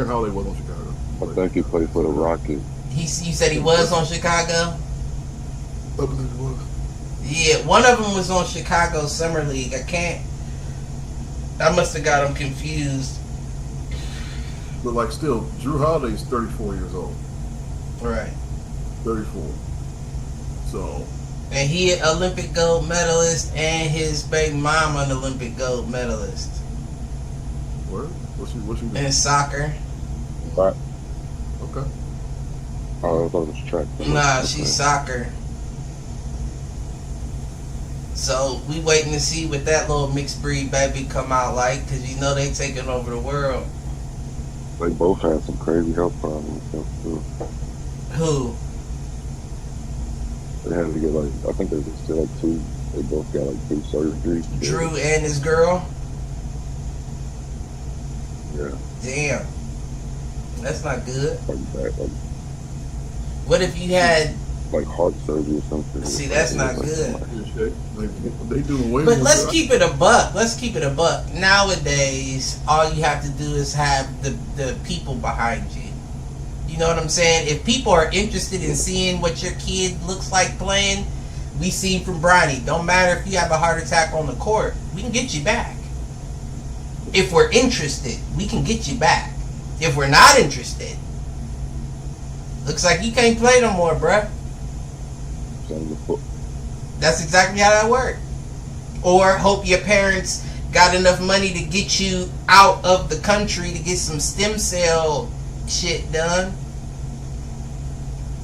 Holiday was on Chicago. I think he played for the Rockets. You said he was on Chicago? I believe he was. Yeah, one of them was on Chicago's summer league. I must have got him confused. But still, Drew Holiday is 34 years old. Right. 34. So. And he an Olympic gold medalist, and his baby mama an Olympic gold medalist. Where? What's she doing? In soccer. Right. Okay. Oh, I thought it was track. Nah, she's soccer. So we waiting to see what that little mixed breed baby come out like, because they taking over the world. They both had some crazy health problems too. Who? They had to get like, I think there's still like two. They both got like two surgeries. Drew and his girl? Yeah. Damn. That's not good. Like, What if you had... like heart surgery or something? See, that's not good. They doing way But more let's than keep it a buck. Let's keep it a buck. Nowadays, all you have to do is have the people behind you. You know what I'm saying? If people are interested in seeing what your kid looks like playing, we seen from Bryant. Don't matter if you have a heart attack on the court. We can get you back. If we're interested, we can get you back. If we're not interested, looks like you can't play no more, bruh. That's exactly how that works. Or hope your parents got enough money to get you out of the country to get some stem cell shit done.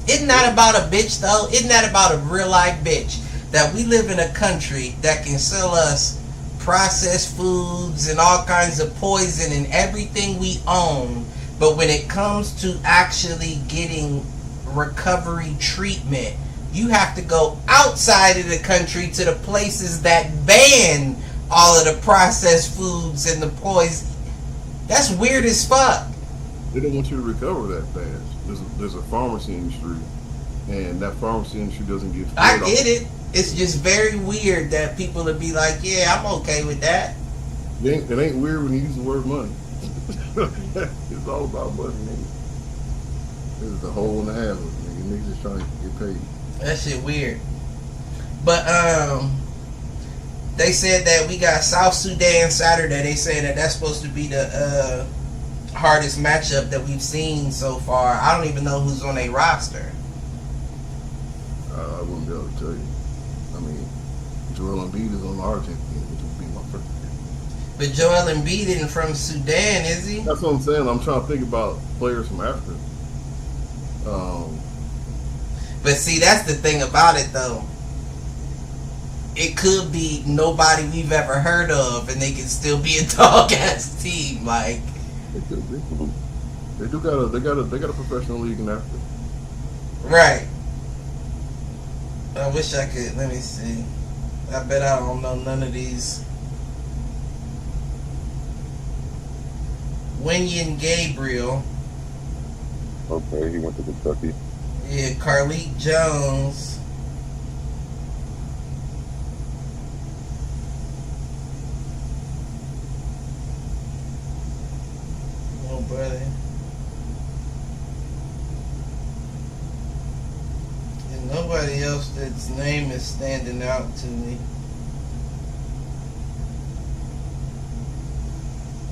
Isn't that about a bitch though? Isn't that about a real life bitch? That we live in a country that can sell us processed foods and all kinds of poison and everything we own, but when it comes to actually getting recovery treatment, you have to go outside of the country to the places that ban all of the processed foods and the poison. That's weird as fuck. They don't want you to recover that fast. There's a pharmacy industry, and that pharmacy industry doesn't get. I get it. It's just very weird that people would be like, "Yeah, I'm okay with that." It ain't weird when you use the word money. It's all about money, nigga. This is the hole in the hammer, nigga. Niggas just trying to get paid. That shit weird. But they said that we got South Sudan Saturday. They said that that's supposed to be the hardest matchup that we've seen so far. I don't even know who's on a roster. I wouldn't be able to tell you. I mean, Joel Embiid is on the Argentine team, which would be my first. But Joel Embiid isn't from Sudan, is he? That's what I'm saying. I'm trying to think about players from Africa. But see, that's the thing about it, though. It could be nobody we've ever heard of, and they can still be a dog-ass team. Like, They could be. They got a professional league in Africa. right. I wish I could. Let me see. I bet I don't know none of these. Wenyan Gabriel. Okay, he went to Kentucky. Yeah, Carlik Jones. Nobody. And nobody else that's name is standing out to me.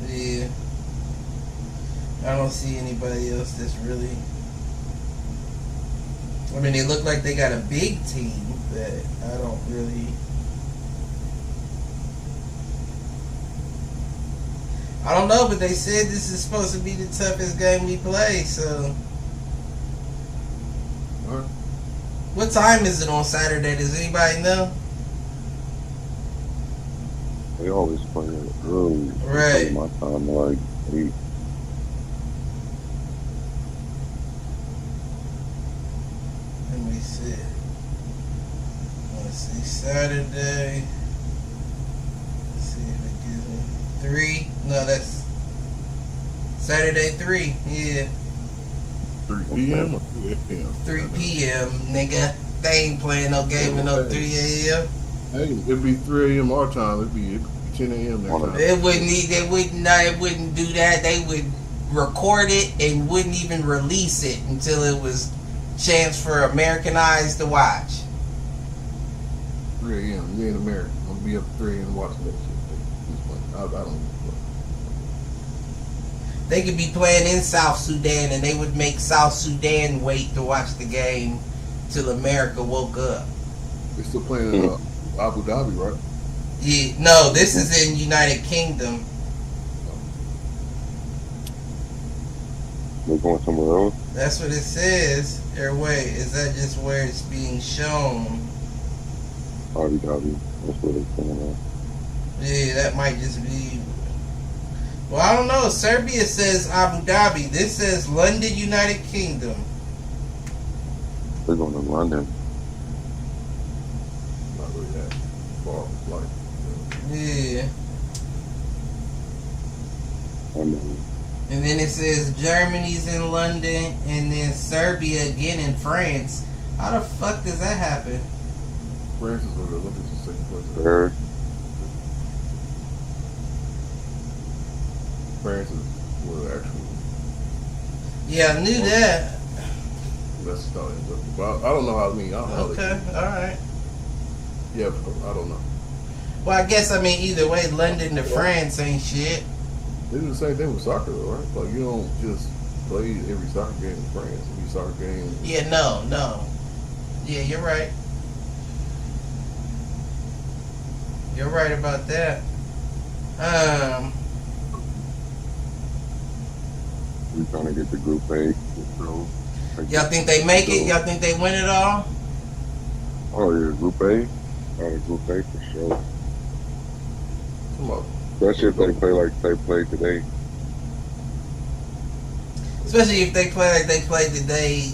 Yeah. I don't see anybody else that's really... I mean, they look like they got a big team, but I don't really... I don't know, but they said this is supposed to be the toughest game we play, so... All right. What time is it on Saturday? Does anybody know? They always play it early. Right. My time, like 8. Let me see. Let's see. Saturday. Let's see if it gives me 3. No, that's Saturday 3. Yeah. 3 p.m. or 3 a.m. 3 p.m. Nigga. They ain't playing no game at no 3 a.m. Hey, it'd be 3 a.m. our time. It'd be 10 a.m. their time. It wouldn't do that. They would record it and wouldn't even release it until it was chance for American eyes to watch. 3 a.m. You ain't American. I'm gonna be up at 3 a.m. watching that shit. I don't. They could be playing in South Sudan and they would make South Sudan wait to watch the game till America woke up. They're still playing in Abu Dhabi, right? Yeah, no, this is in United Kingdom. They're going somewhere else. That's what it says. Or wait, is that just where it's being shown? Abu Dhabi. That's where they're going. Yeah, that might just be. Well, I don't know. Serbia says Abu Dhabi. This says London, United Kingdom. They're going to London. Not really that far from flight. Yeah. London. And then it says Germany's in London, and then Serbia again in France. How the fuck does that happen? France is where the Olympics is taking place. Third. France is where actually Yeah, I knew that. that's starting. But I don't know how. I mean, I don't know. Okay, all right. Yeah, I don't know. Well, I guess either way, London to France ain't shit. They do the same thing with soccer, though, right? Like you don't just play every soccer game in France. Every soccer game. Yeah, no. Yeah, you're right. You're right about that. We're trying to get the Group A. So, Y'all think they make it? Y'all think they win it all? Oh yeah, Group A. Group A for sure. Come on. Especially if they play like they played today. Especially if they play like they played today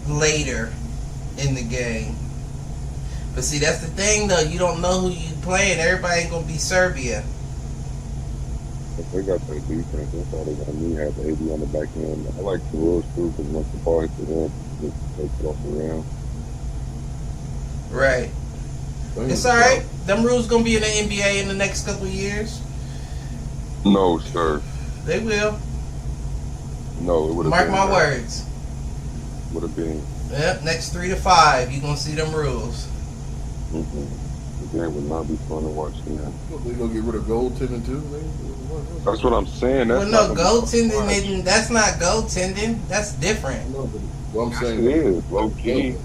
later in the game. But see, that's the thing though. You don't know who you playing. Everybody ain't gonna be Serbia. If they got their defense, that's all they got. Me have 80 on the back end. I like the rules too, because once the ball hits the rim, they take it off the rim. Right. It's alright. Them rules gonna be in the NBA in the next couple of years. No, sir. They will. No, it would have Mark been. my words. Would have been. Yep, next 3 to 5, you gonna see them rules. Mm-hmm. The game would not be fun to watch. Yeah. They gonna get rid of goaltending too? That's what I'm saying. That's Well, no, goaltending, that's not goaltending. That's different. No, but what I'm saying it is low key.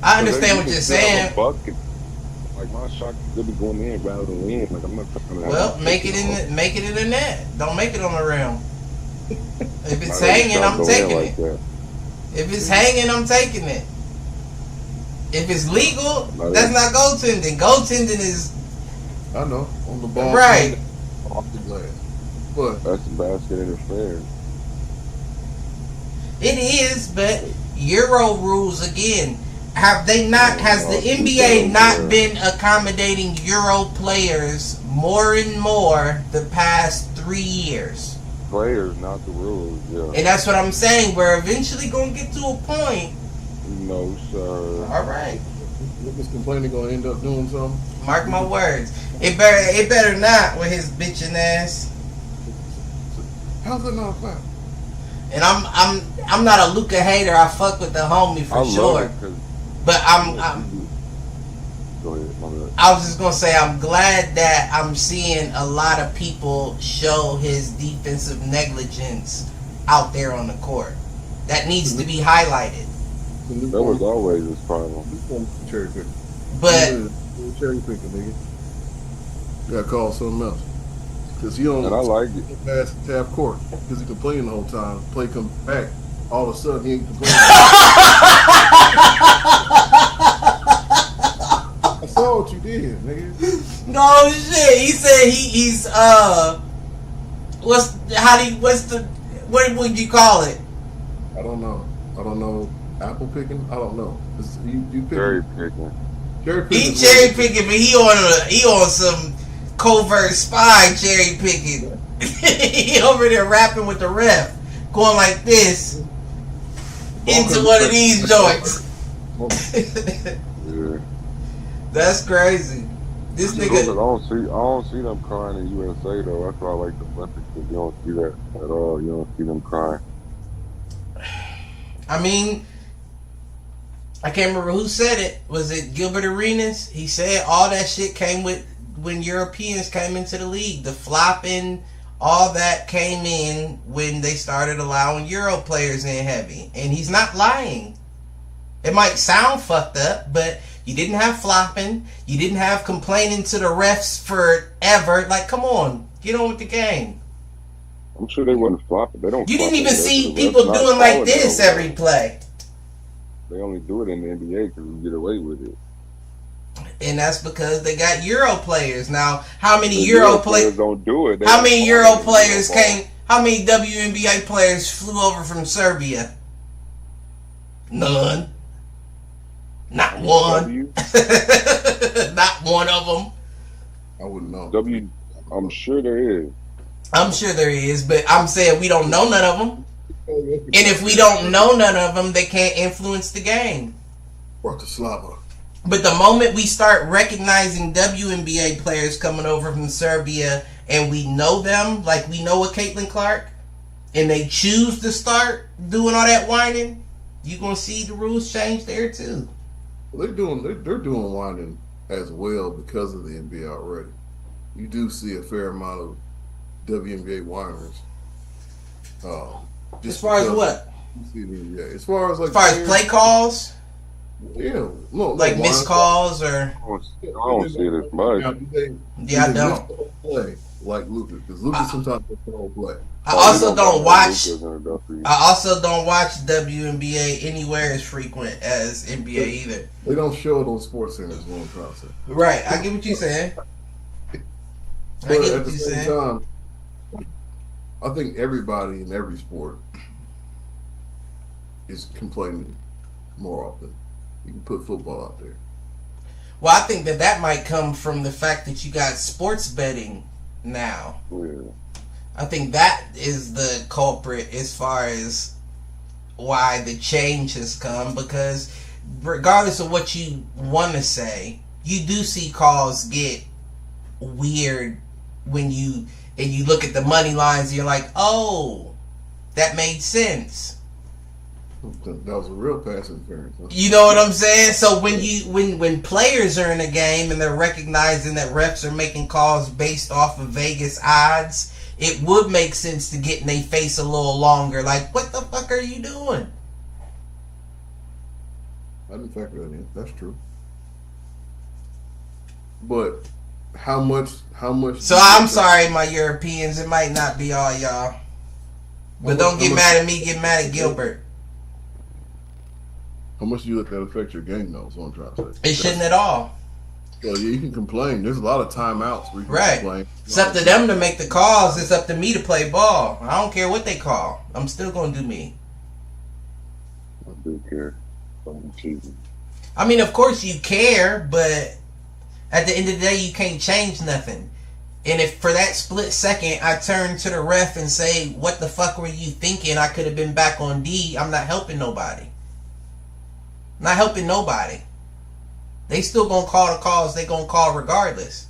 I understand what you're saying. Like my shot could be going in rather than in. Like I'm not talking about. Well, make it in the net. Don't make it on the rim. If it's hanging, I'm taking it. If it's hanging, I'm taking it. If it's legal, that's not goaltending. Goaltending is. I know on the ball, right? Off the glass, but that's the basket interference. It is, but Euro rules again. Have they not? Has the NBA not been accommodating Euro players more and more the past 3 years? Players, not the rules. Yeah. And that's what I'm saying. We're eventually gonna get to a point. No, sir. All right. Niggas complaining gonna end up doing something. Mark my words. It better not with his bitching ass. How's that not a foul? And I'm not a Luka hater. I fuck with the homie for sure. But Go ahead, my bad. I was just gonna say I'm glad that I'm seeing a lot of people show his defensive negligence out there on the court. That needs to be highlighted. That was always his problem. Cherry picking. But cherry picking, nigga. You gotta call something else. Cause he don't. And I like it. Pass half court because he complaining the whole time. Play come back. All of a sudden he ain't complaining. I saw what you did, nigga. no shit. He said he's what would you call it? I don't know. Apple picking? I don't know. You picking? Cherry picking. Cherry picking. He cherry picking, but he on some covert spy cherry picking. He over there rapping with the ref, going like this into one of these joints. Yeah. That's crazy. This nigga. I don't see them crying in USA though. That's why I like the Olympics. Because you don't see that at all. You don't see them crying. I mean, I can't remember who said it. Was it Gilbert Arenas? He said all that shit came with when Europeans came into the league. The flopping, all that came in when they started allowing Euro players in heavy. And he's not lying. It might sound fucked up, but you didn't have flopping. You didn't have complaining to the refs forever. Like, come on. Get on with the game. I'm sure they wouldn't flop it. They don't. You didn't even see people doing like this every play. They only do it in the NBA because we get away with it. And that's because they got Euro players. Now, how many Euro players don't do it? How many Euro players came? How many WNBA players flew over from Serbia? None. Not one. W? Not one of them. I wouldn't know. W, I'm sure there is. I'm sure there is, but I'm saying we don't know none of them. And if we don't know none of them, they can't influence the game. Bratislava. But the moment we start recognizing WNBA players coming over from Serbia and we know them, like we know a Caitlin Clark, and they choose to start doing all that whining, you're going to see the rules change there too. They're doing whining as well because of the NBA already. You do see a fair amount of WNBA whiners. As far as what? Yeah, as far as play calls? Yeah, no, like missed calls or. I don't see it as much. Yeah, I don't. Play like Lucas, because Lucas sometimes does the whole play. I also don't watch. I also don't watch WNBA anywhere as frequent as NBA either. They don't show it on Sports Center. Is what I'm trying to say. Right, I get what you're saying. But at the same time, I think everybody in every sport is complaining more often. You can put football out there. Well, I think that might come from the fact that you got sports betting now. Yeah. I think that is the culprit as far as why the change has come, because regardless of what you want to say, you do see calls get weird when you look at the money lines and you're like, oh, that made sense. That was a real pass interference. Huh? You know what I'm saying? So when players are in a game and they're recognizing that refs are making calls based off of Vegas odds, it would make sense to get in their face a little longer. Like, what the fuck are you doing? I didn't factor that in. That's true. But how much? So I'm sorry, my Europeans. It might not be all y'all. But don't get mad at me. Get mad at Gilbert. How much do you let that affect your game, though? Is what I'm trying to say. It shouldn't at all. Well, yeah, you can complain. There's a lot of timeouts where you can complain. It's up to them to make the calls. It's up to me to play ball. I don't care what they call. I'm still going to do me. I do care. I'm cheating. I mean, of course you care, but at the end of the day, you can't change nothing. And if for that split second I turn to the ref and say, what the fuck were you thinking? I could have been back on D. I'm not helping nobody. Not helping nobody. They still gonna call the calls they gonna call regardless.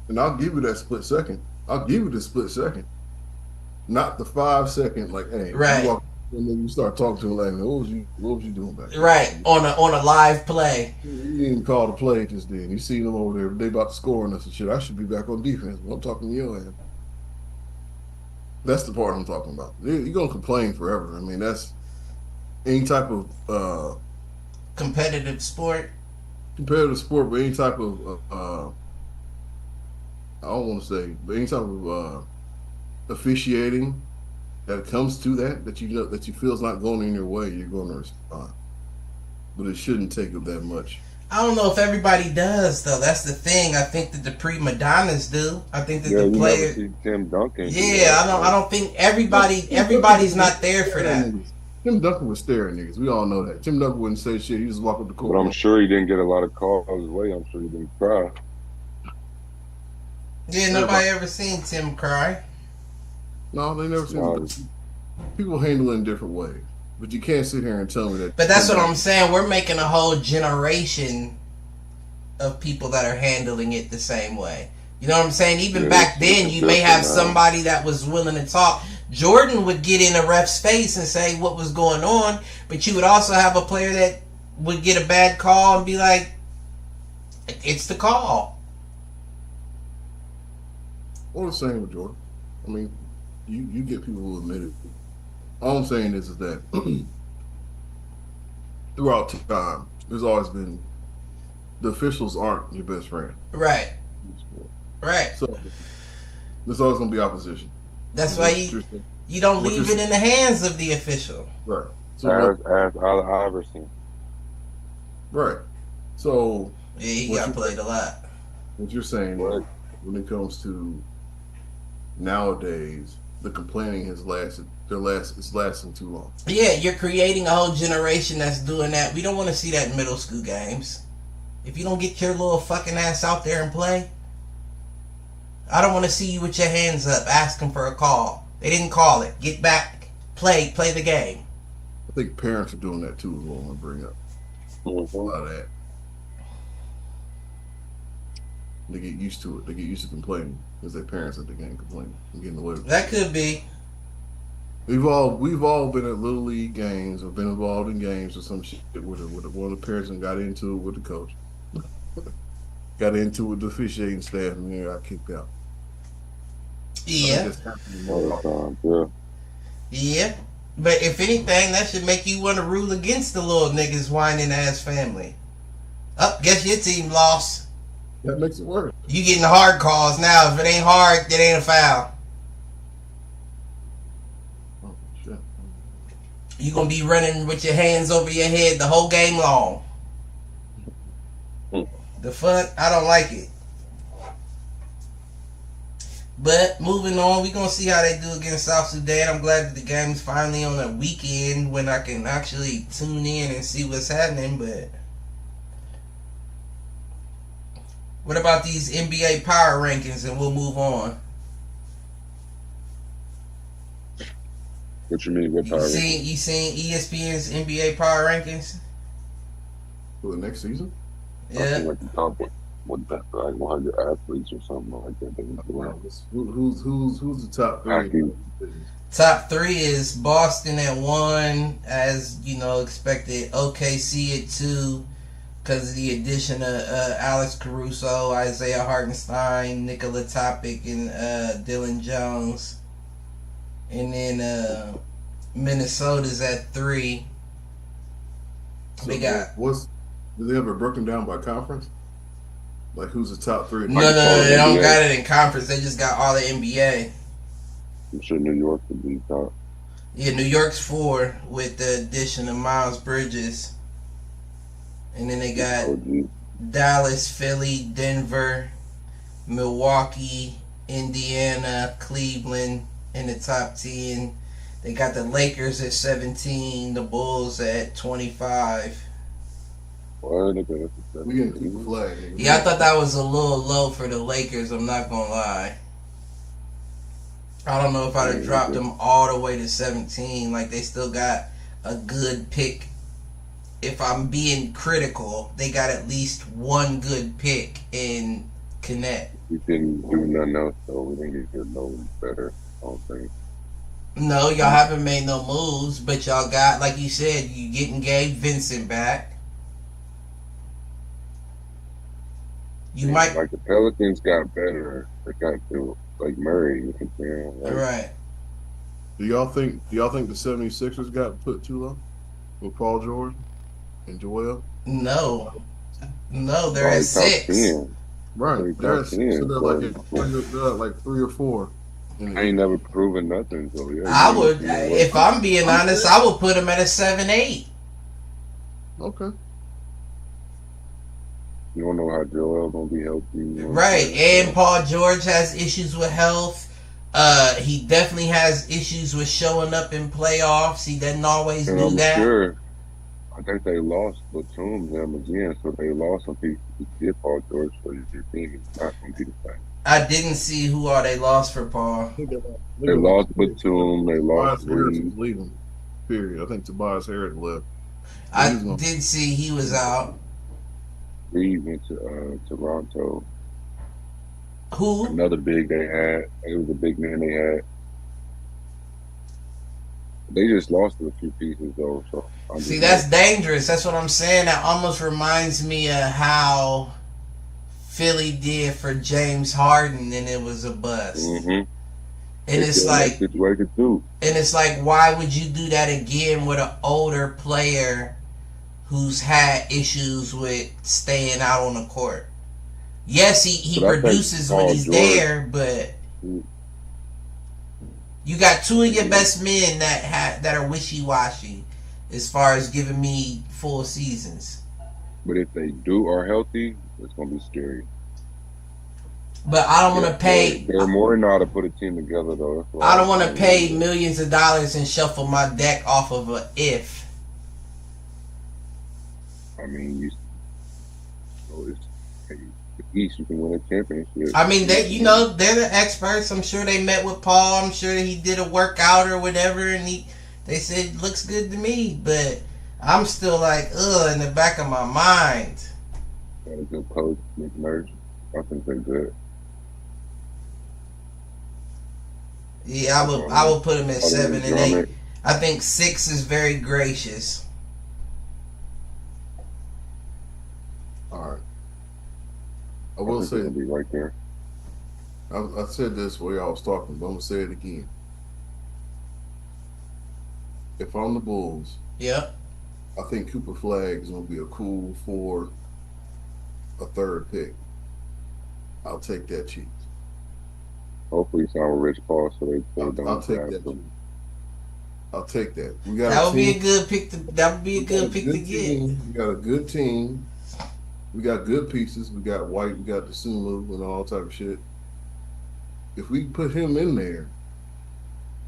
And I'll give you that split second. I'll give you the split second. Not the 5 second, like, hey, right. You walk, and then you start talking to him like, what was you doing back there? Right, on a live play. You didn't even call the play just then. You see them over there, they about to score on us and shit. I should be back on defense. But I'm talking to your end. That's the part I'm talking about. You're gonna complain forever. I mean, that's any type of competitive sport, but any type of I don't want to say, but any type of officiating that comes to that you know that you feel is not going in your way, you're going to respond. But it shouldn't take that much. I don't know if everybody does though. That's the thing. I think that the prima donnas do. I think that the players. Never see Tim Duncan. Yeah, I don't think everybody's not there for that. Tim Duncan was staring niggas. We all know that. Tim Duncan wouldn't say shit. He just walk up the court. But I'm sure he didn't get a lot of calls his way. I'm sure he didn't cry. Yeah, nobody ever seen Tim cry. No, they never seen him. People handle it in different ways. But you can't sit here and tell me that. But that's what I'm saying. We're making a whole generation of people that are handling it the same way. You know what I'm saying? Even back then, you may have somebody that was willing to talk. Jordan would get in a ref's face and say what was going on, but you would also have a player that would get a bad call and be like, it's the call. What was saying with Jordan? I mean, you get people who admit it. All I'm saying is that throughout time, there's always been the officials aren't your best friend. Right. Right. So there's always going to be opposition. That's why you don't leave it in the hands of the official. Right. So as Iverson. Right. So yeah, he got played a lot. What you're saying when it comes to nowadays, the complaining has lasted. It's lasting too long. Yeah, you're creating a whole generation that's doing that. We don't want to see that in middle school games. If you don't get your little fucking ass out there and play, I don't want to see you with your hands up asking for a call. They didn't call it. Get back, play the game. I think parents are doing that too. Is what I want to bring up. A lot of that. They get used to it. They get used to complaining because their parents at the game complaining and getting away with it. That could be. We've all been at little league games or been involved in games or some shit with one of the parents and got into it with the coach. Got into it with the officiating staff and then got kicked out. Yeah. Yeah. Yeah. But if anything, that should make you want to rule against the little niggas whining ass family. Guess your team lost. That makes it worse. You getting the hard calls now. If it ain't hard, it ain't a foul. Oh shit. You gonna be running with your hands over your head the whole game long. The fuck? I don't like it. But moving on, we gonna see how they do against South Sudan. I'm glad that the game's finally on a weekend when I can actually tune in and see what's happening. But what about these NBA power rankings? And we'll move on. What you mean? What power rankings? You seen ESPN's NBA power rankings? For the next season? I think like the top like 100 athletes or something like that. Who's the top three? Top three is Boston at 1, as you know, expected. OKC at 2, because of the addition of Alex Caruso, Isaiah Hartenstein, Nikola Topic, and Dylan Jones. And then Minnesota's at 3. So they got. Do they ever broken down by conference? Like who's the top 3? No, they don't got it in conference. They just got all the NBA. I'm sure New York would be top. Yeah, New York's 4 with the addition of Miles Bridges. And then they got Dallas, Philly, Denver, Milwaukee, Indiana, Cleveland in the top 10. They got the Lakers at 17, the Bulls at 25. We getting too flag. Yeah, I thought that was a little low for the Lakers, I'm not gonna lie. I don't know if I'd have dropped them all the way to 17. Like, they still got a good pick. If I'm being critical, they got at least one good pick in Connect. We didn't do nothing else, so we didn't get no better, I don't think. No, y'all haven't made no moves, but y'all got, like you said, you getting Gabe Vincent back. You might like the Pelicans got better. They got to like Murray. You can say, right. Do y'all think the 76ers got put too low with Paul George and Joel? No, they're at 6. 10. Right, they're like 3 or 4. I ain't never proven nothing. So yeah, I would, if I'm being honest, I would put them at a 7-8. Okay. You don't know how Joel gonna be healthy. Right, and Paul George has issues with health. He definitely has issues with showing up in playoffs. He doesn't always do that. Sure. I think they lost Batum them again, so they lost some people to get Paul George for your team. It's not gonna be the same. I didn't see who all they lost for Paul. They lost Batum. They lost Harris was leaving. Period. I think Tobias Harris left. I did see he was out. Reed went to Toronto. Who? Another big they had. It was a big man they had. They just lost a few pieces though. So see, that's dangerous. That's what I'm saying. That almost reminds me of how Philly did for James Harden, and it was a bust. Mm-hmm. And it's like, why would you do that again with an older player who's had issues with staying out on the court? Yes, he produces when he's there, but you got 2 of your best men that are wishy-washy as far as giving me full seasons. But if they are healthy, it's gonna be scary. But I don't want to pay. They're more know how to put a team together, though. I don't want to pay millions of dollars and shuffle my deck off of a if. I mean, you East, you can win a championship. I mean, they're the experts. I'm sure they met with Paul. I'm sure that he did a workout or whatever, and they said looks good to me. But I'm still like, in the back of my mind. Got a good coach, McNurse. I think they're good. Yeah, I would put him at 7 and 8. I think 6 is very gracious. All right. I will say, it'll be right there. I said this while I was talking, but I'm gonna say it again. If I'm the Bulls, yep, I think Cooper Flag is gonna be a cool for a third pick. I'll take that cheap. Hopefully, sign with Rich Paul so they don't. I'll take that. I'll take that. We got. That would be a good pick. That would be a good pick to get. We got a good team. We got good pieces. We got White. We got the Sulu and all type of shit. If we put him in there,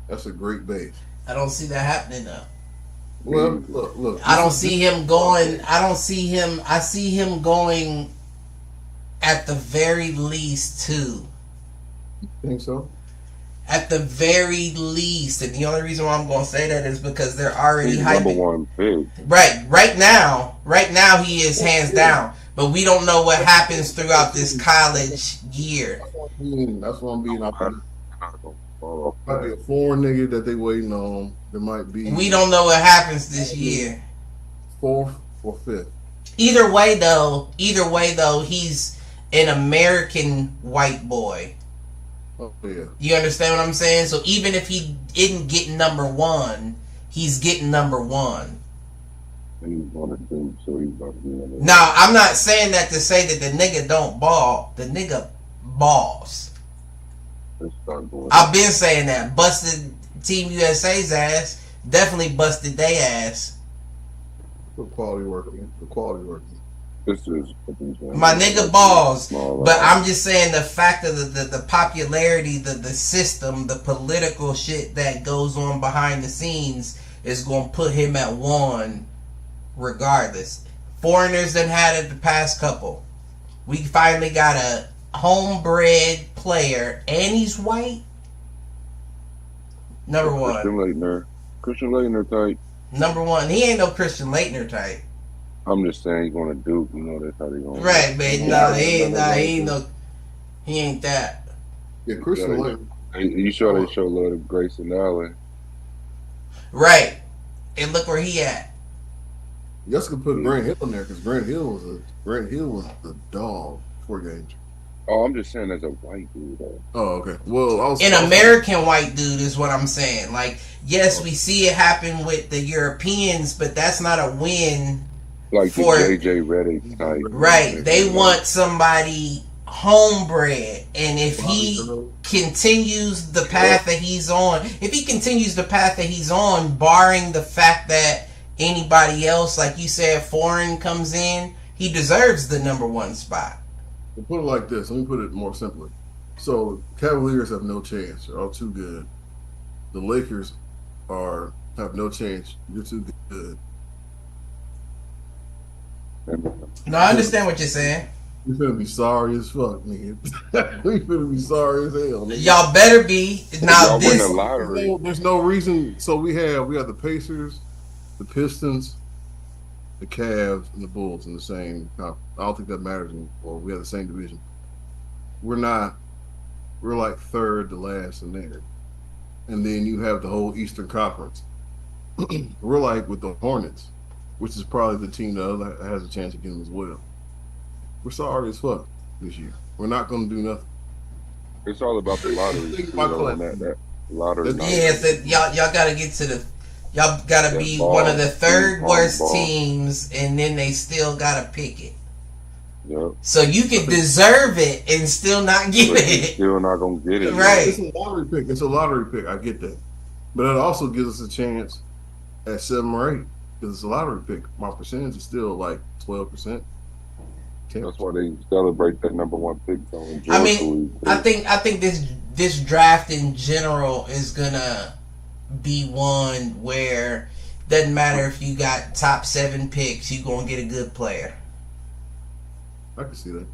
that's a great base. I don't see that happening though. Well, look. I don't see him going. I see him going at the very least 2. You think so? At the very least, and the only reason why I'm going to say that is because they're already hyping. Number 1 pick. Right now he is hands down. But we don't know what happens throughout this college year. That's what I'm being optimistic. Might be a foreign nigga that they waiting on. There might be. We don't know what happens this year. 4th or 5th. Either way though, he's an American white boy. Oh yeah. You understand what I'm saying? So even if he didn't get number 1, he's getting number 1. Now, I'm not saying that to say that the nigga don't ball. The nigga balls. I've been saying that. Busted Team USA's ass. Definitely busted they ass. The quality working. My nigga balls. But I'm just saying the fact of the popularity, the system, the political shit that goes on behind the scenes is going to put him at 1 regardless. Foreigners done had it the past couple. We finally got a homebred player and he's white. Number 1. Christian Laettner type. Number 1. He ain't no Christian Laettner type. I'm just saying he's going to Duke. You know that's how they going. Right, but he ain't that. Yeah, Christian Laettner. You sure they show love to Grayson Allen? Right, and look where he at. You guys could put Grant Hill in there because Grant Hill was the dog before he got injured. Oh, I'm just saying as a white dude though. Oh, okay. Well, an American white dude is what I'm saying. Like, yes, we see it happen with the Europeans, but that's not a win. Like for the JJ Redick type. Right. They want somebody homebred, and if he continues the path that he's on, barring the fact that anybody else, like you said, foreign comes in, he deserves the number 1 spot. We'll put it like this. Let me put it more simply. So, Cavaliers have no chance. They're all too good. The Lakers have no chance. You're too good. No, I understand what you're saying. We're gonna be sorry as fuck, nigga. We're gonna be sorry as hell, nigga. Y'all better be. Now win the lottery. There's no reason. So we have the Pacers, the Pistons, the Cavs, and the Bulls in the same conference. I don't think that matters anymore. We have the same division. We're like third to last in there. And then you have the whole Eastern Conference. We're like with the Hornets, which is probably the team that has a chance of getting as well. We're sorry as fuck this year. We're not going to do nothing. It's all about the lottery. That lottery. Yeah, so y'all got to get to the. Y'all got to be one of the third worst teams, and then they still got to pick it. Yep. So you can deserve it and still not get it. Still not gonna get it. Right. It's a lottery pick. It's a lottery pick. I get that, but it also gives us a chance at 7 or 8 because it's a lottery pick. My percentage is still like 12%, 10%. That's why they celebrate that number one pick. So I mean, I think this draft in general is gonna be one where doesn't matter if you got top 7 picks, you gonna get a good player. I can see that.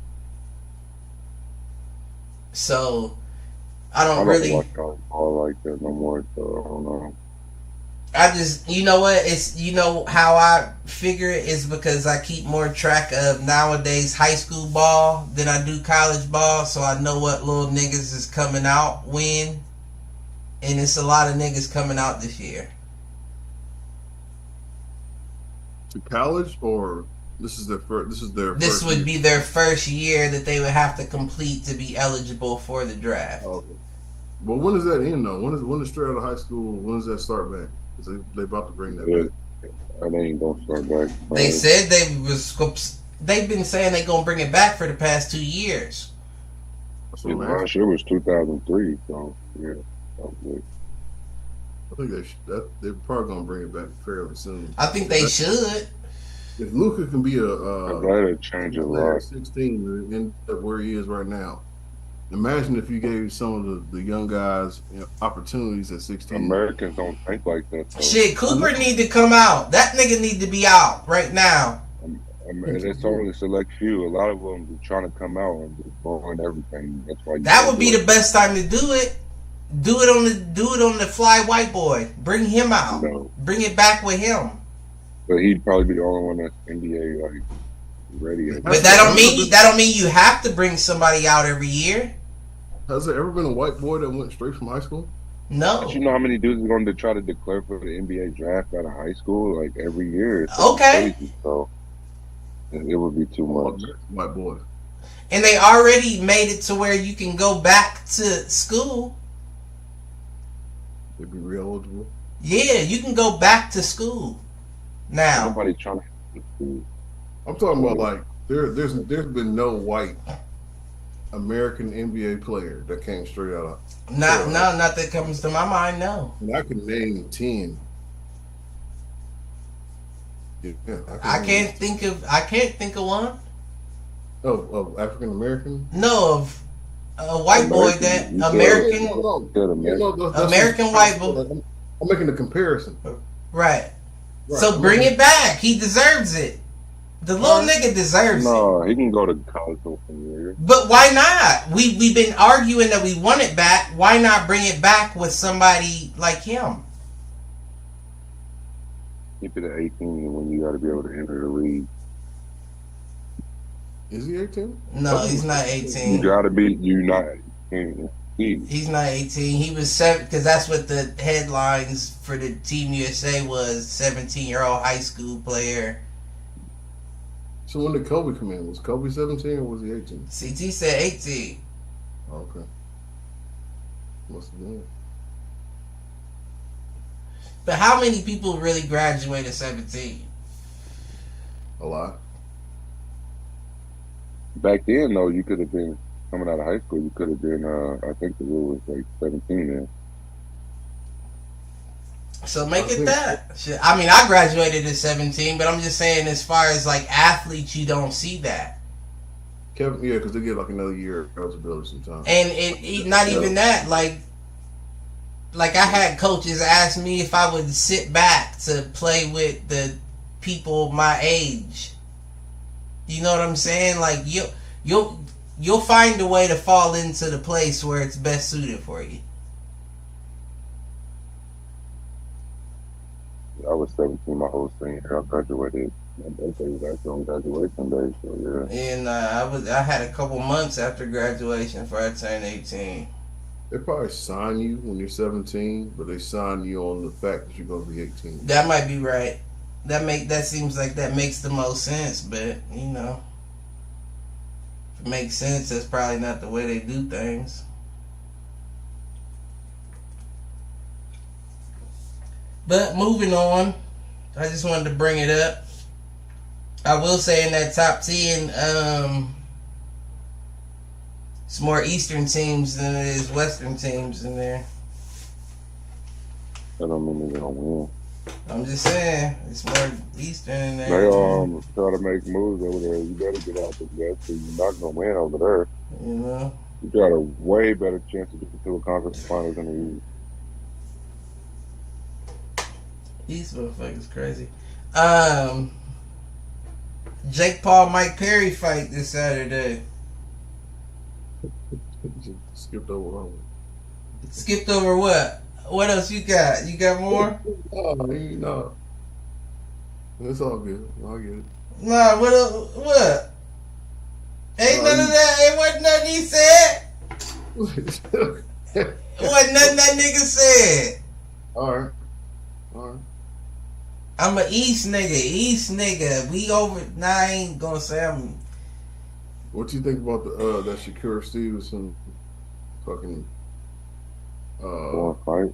So I don't really watch all like that no more. So I don't know. I just, you know what, it's, you know how I figure it is because I keep more track of nowadays high school ball than I do college ball, so I know what little niggas is coming out when, and it's a lot of niggas coming out this year. To college, or this is their first. This would be their first year that they would have to complete to be eligible for the draft. Okay. Well, when does that end though? When is straight out of high school? When does that start back? Because they about to bring that back. They ain't gonna start back. They said they've been saying they gonna bring it back for the past 2 years. Last year was 2003, so yeah. I think they're probably gonna bring it back fairly soon. I think they should. If Luka can be a change a lot. 16 and where he is right now, imagine if you gave some of the young guys opportunities at 16. Americans don't think like that. Though. Shit, Cooper need to come out. That nigga need to be out right now. It's only a select few. A lot of them are trying to come out and just blowing everything. That's why that would be the best time to do it. Do it on the fly white boy. Bring him out. No. Bring it back with him. But he'd probably be the only one that's NBA like ready. But that don't mean you have to bring somebody out every year. Has there ever been a white boy that went straight from high school? No. But you know how many dudes are going to try to declare for the NBA draft out of high school like every year? It's okay. Crazy, so it would be too much. White boy. And they already made it to where you can go back to school. They'd be real eligible. Yeah, you can go back to school now. Nobody trying to. I'm talking about like there's been no white American NBA player that came straight out of. Not that comes to my mind. No. And I can name 10. Yeah, I can't think of one. Of African American? No, of a white boy that American white boy. I'm making a comparison. Right. So bring it back. He deserves it. The little nigga deserves it. No, he can go to college for some years. But why not? We've been arguing that we want it back. Why not bring it back with somebody like him? Keep it at 18 when you got to be able to enter the league. Is he 18? No, he's not 18. You got to be. He's not 18. He was 7 because that's what the headlines for the Team USA was. 17-year-old high school player. So when did Kobe come in? Was Kobe 17 or was he 18? CT said 18. Okay. Must have been. But how many people really graduate at 17? A lot. Back then, though, you could have been coming out of high school. You could have been. I think the rule was like 17 then. So make it that. Shit. I mean, I graduated at 17, but I'm just saying, as far as like athletes, you don't see that. Kevin, yeah, because they get like another year of eligibility sometimes. And it not even that. Like I had coaches ask me if I would sit back to play with the people my age. You know what I'm saying? Like you'll find a way to fall into the place where it's best suited for you. I was 17 my whole senior year. I graduated. My birthday was actually on graduation day, so yeah. And I had a couple months after graduation before I turned 18. They probably sign you when you're 17, but they sign you on the fact that you're going to be 18. That might be right. That seems like that makes the most sense, but you know, if it makes sense, that's probably not the way they do things. But moving on, I just wanted to bring it up. I will say in that top 10, it's more Eastern teams than it is Western teams in there. I don't mean they're gonna win. I'm just saying, it's more Eastern than They everything. try to make moves over there. You better get out the West because you're not gonna win over there. You know, You got a way better chance to get to a conference finals than the East. East motherfuckers crazy. Jake Paul, Mike Perry fight this Saturday. Skipped over one. Skipped over what? What else you got? You got more? Oh, no. It's all good. I'll get it. Nah, what? Ain't none of he- that. Ain't what nothing he said. What nothing that nigga said. All right. I'm a East nigga. We over. Nah, I ain't gonna say I'm. What you think about the that Shakur Stevenson fucking Fight.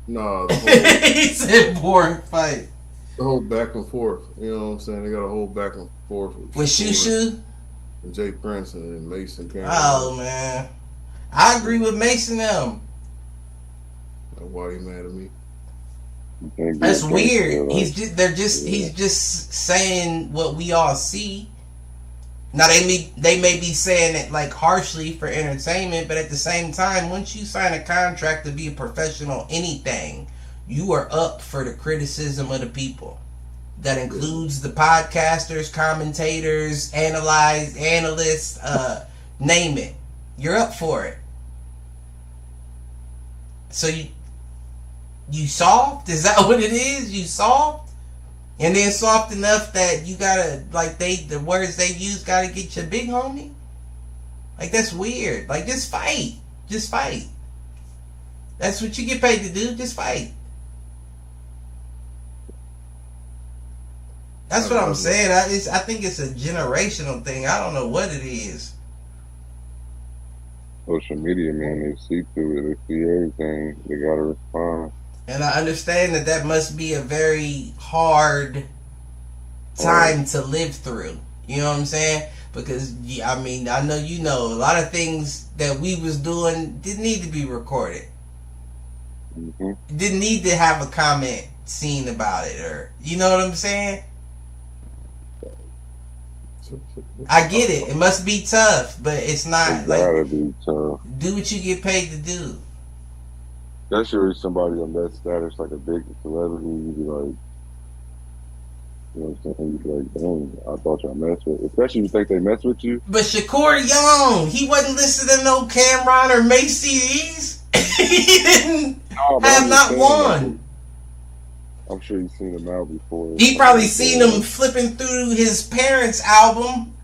nah, He said boring fight. the whole back and forth. You know what I'm saying? They got a whole back and forth With Shushu? and Jay Prince and Mason Cameron. Oh man, I agree with Mason them. Why he mad at me? That's weird. He's just saying what we all see. Now they may be saying it like harshly for entertainment, but at the same time, once you sign a contract to be a professional anything, you are up for the criticism of the people. That includes the podcasters, commentators, analysts, name it. You're up for it. So you soft? Is that what it is? You soft? And then soft enough that you gotta, like, the words they use gotta get your big homie? Like, that's weird. Like, just fight. Just fight. That's what you get paid to do. Just fight. That's what I'm saying. I think it's a generational thing. I don't know what it is. Social media, man, they see through it. They see everything. They gotta respond. And I understand that must be a very hard time to live through. You know what I'm saying? Because, I mean, I know you know, a lot of things that we was doing didn't need to be recorded. Mm-hmm. Didn't need to have a comment seen about it, or, you know what I'm saying? I get it. It must be tough, but it's not gotta be tough. Do what you get paid to do. Especially somebody on that status, like a big celebrity, you'd be like, you know what I'm saying? You'd be like, dang, I thought y'all messed with. Especially if you think they mess with you. But Shakur Young, he wasn't listening to no Cameron or Macy's. He didn't have not one. I'm sure you've seen him out before. He probably seen him flipping through his parents' album,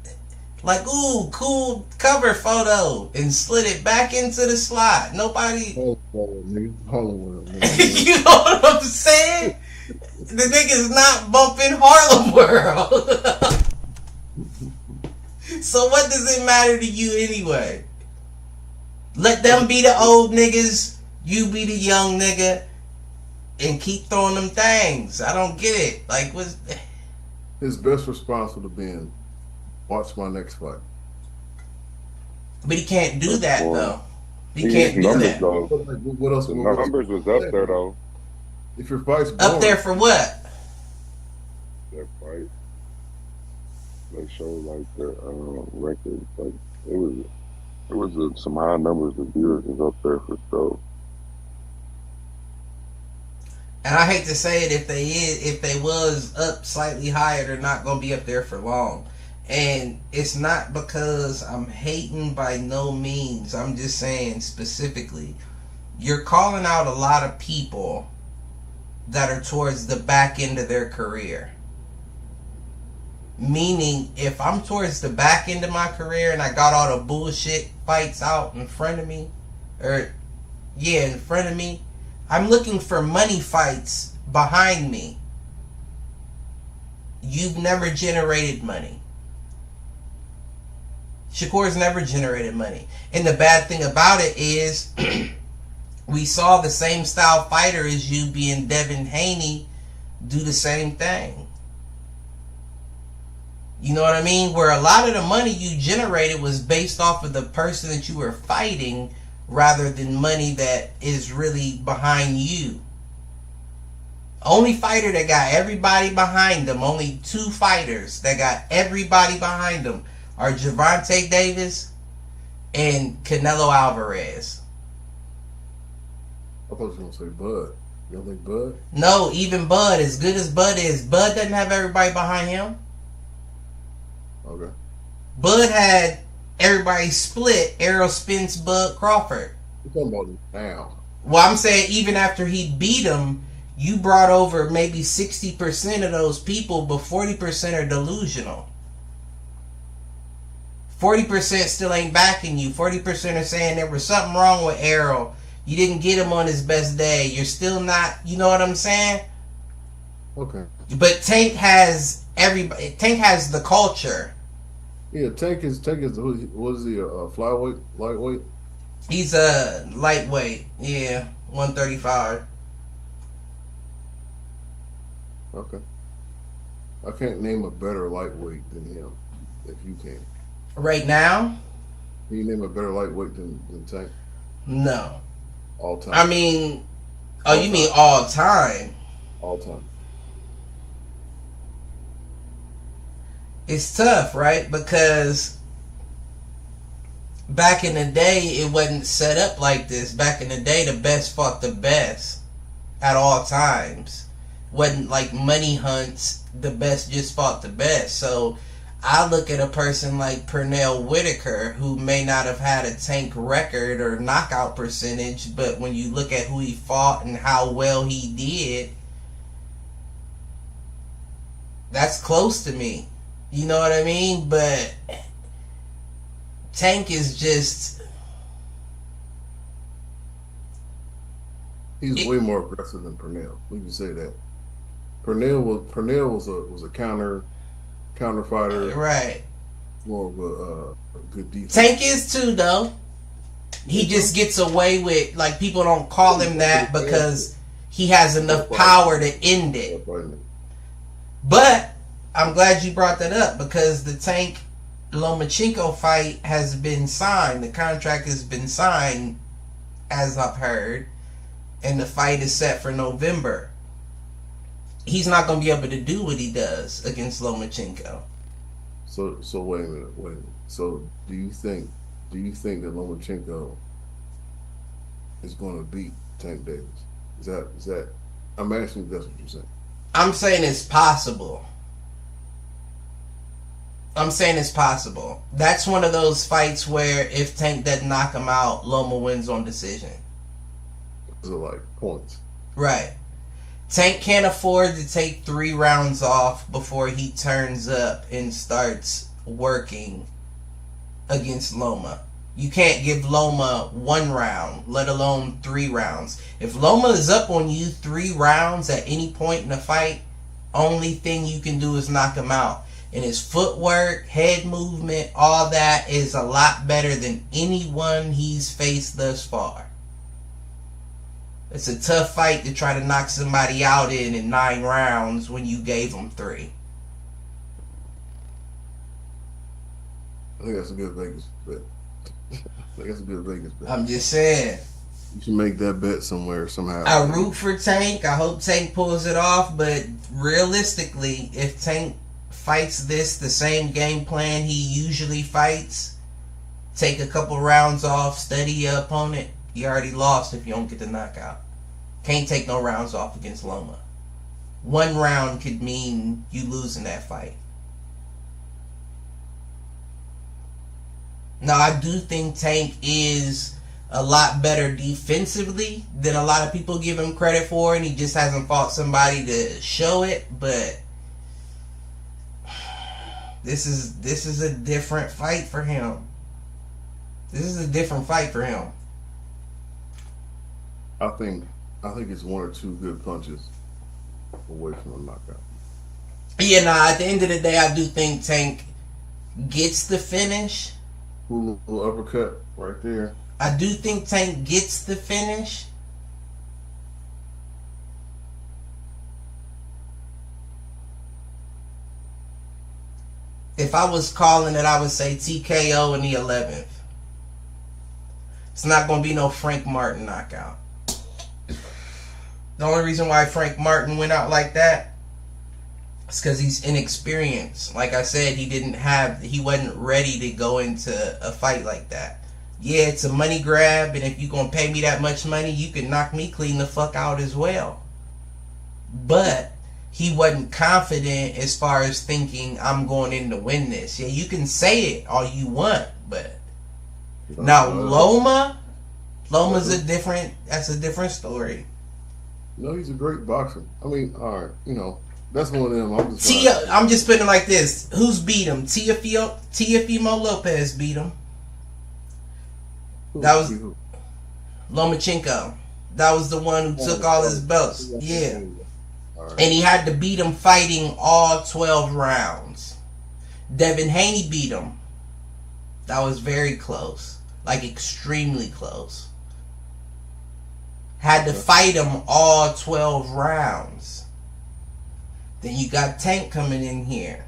like, ooh, cool cover photo, and slid it back into the slot. Nobody. You know what I'm saying? The nigga's not bumping Harlem World. So what does it matter to you anyway? Let them be the old niggas, you be the young nigga, and keep throwing them things. I don't get it. Like, what's... His best response would have been, watch my next fight. But he can't do that, though. He can't do that. Though. What else? The numbers was up there, though. If your fight's up there for what? That fight. They showed, like, the records. Like, it was some high numbers. The viewers was up there for sure. And I hate to say it, if they was up slightly higher, they're not gonna be up there for long. And it's not because I'm hating by no means. I'm just saying specifically, you're calling out a lot of people that are towards the back end of their career. Meaning, if I'm towards the back end of my career and I got all the bullshit fights out in front of me, I'm looking for money fights behind me. You've never generated money. Shakur's never generated money. And the bad thing about it is we saw the same style fighter as you, being Devin Haney, do the same thing. You know what I mean? Where a lot of the money you generated was based off of the person that you were fighting, rather than money that is really behind you. Only fighter that got everybody behind them, only 2 fighters that got everybody behind them are Gervonta Davis and Canelo Alvarez. I thought you were going to say Bud. You don't think Bud? No, even Bud, as good as Bud is, Bud doesn't have everybody behind him. Okay. Bud had everybody split. Errol Spence, Bud Crawford. You're talking about now. Well, I'm saying even after he beat him, you brought over maybe 60% of those people, but 40% are delusional. 40% still ain't backing you. 40% are saying there was something wrong with Errol. You didn't get him on his best day. You're still not, you know what I'm saying? Okay. But Tank has everybody. Tank has the culture. Yeah, Tank is what is he, flyweight, lightweight? He's a lightweight. Yeah, 135. Okay. I can't name a better lightweight than him, if you can. Right now? Can you name a better lightweight than Tank? No. All time. I mean, you mean all time? All time. It's tough, right? Because back in the day, it wasn't set up like this. Back in the day, the best fought the best at all times. Wasn't like money hunts. The best just fought the best. So I look at a person like Pernell Whitaker, who may not have had a Tank record or knockout percentage, but when you look at who he fought and how well he did, that's close to me. You know what I mean? But Tank is just... He's way more aggressive than Pernell. We can say that. Pernell was a counter fighter. Right. More of a good defense. Tank is too, though. He just gets away with, like, people don't call him that because he has enough power to end it. But I'm glad you brought that up because the Tank Lomachenko fight has been signed. The contract has been signed, as I've heard, and the fight is set for November. He's not going to be able to do what he does against Lomachenko. So wait a minute. So do you think that Lomachenko is going to beat Tank Davis? Is that? I'm asking if that's what you're saying. I'm saying it's possible. That's one of those fights where if Tank doesn't knock him out, Loma wins on decision. Those are like points. Right. Tank can't afford to take 3 rounds off before he turns up and starts working against Loma. You can't give Loma 1 round, let alone 3 rounds. If Loma is up on you 3 rounds at any point in the fight, only thing you can do is knock him out. And his footwork, head movement, all that is a lot better than anyone he's faced thus far. It's a tough fight to try to knock somebody out in 9 rounds when you gave them 3. I think that's a good Vegas bet. I'm just saying. You should make that bet somewhere, somehow. I root for Tank. I hope Tank pulls it off. But realistically, if Tank fights this the same game plan he usually fights, take a couple rounds off, study your opponent, you already lost if you don't get the knockout. Can't take no rounds off against Loma. 1 round could mean you losing that fight. Now, I do think Tank is a lot better defensively than a lot of people give him credit for, and he just hasn't fought somebody to show it, but this is a different fight for him. I think it's 1 or 2 good punches away from a knockout. Yeah, at the end of the day, I do think Tank gets the finish. Little uppercut right there. I do think Tank gets the finish. If I was calling it, I would say TKO in the 11th. It's not going to be no Frank Martin knockout. The only reason why Frank Martin went out like that is because he's inexperienced. Like I said, he wasn't ready to go into a fight like that. Yeah, it's a money grab, and if you're going to pay me that much money, you can knock me clean the fuck out as well. But he wasn't confident as far as thinking, I'm going in to win this. Yeah, you can say it all you want, but now Loma's that's a different story. No, he's a great boxer. I mean, all right, you know, that's one of them. I'm just putting it like this. Who's beat him? Teofimo Lopez beat him. That was Lomachenko. That was the one who took all his belts. Yeah. Right. And he had to beat him fighting all 12 rounds. Devin Haney beat him. That was very close. Like extremely close. Had to fight him all 12 rounds. Then you got Tank coming in here.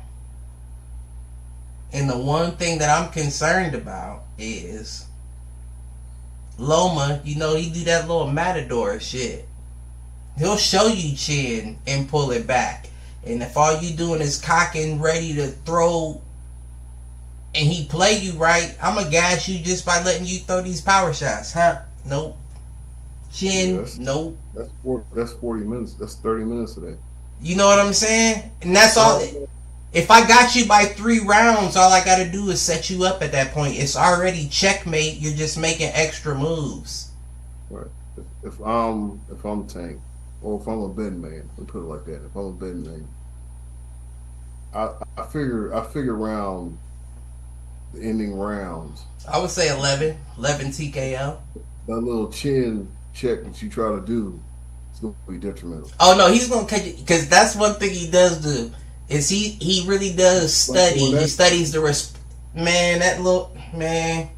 And the one thing that I'm concerned about is Loma, you know, he do that little matador shit. He'll show you chin and pull it back. And if all you doing is cocking, ready to throw, and he play you right, I'm going to gas you just by letting you throw these power shots. Huh? Nope. Chin, nope. That's 40 minutes. That's 30 minutes of that. You know what I'm saying? And that's all. If I got you by 3 rounds, all I got to do is set you up at that point. It's already checkmate. You're just making extra moves. Right. If I'm Tank, or if I'm a betting man, let me put it like that. If I'm a betting man, I figure around the ending rounds. I would say 11 TKO. That little chin check that you try to do is going to be detrimental. Oh no, he's going to catch it, because that's one thing he does do. Is he really does study. He studies the man, that little man.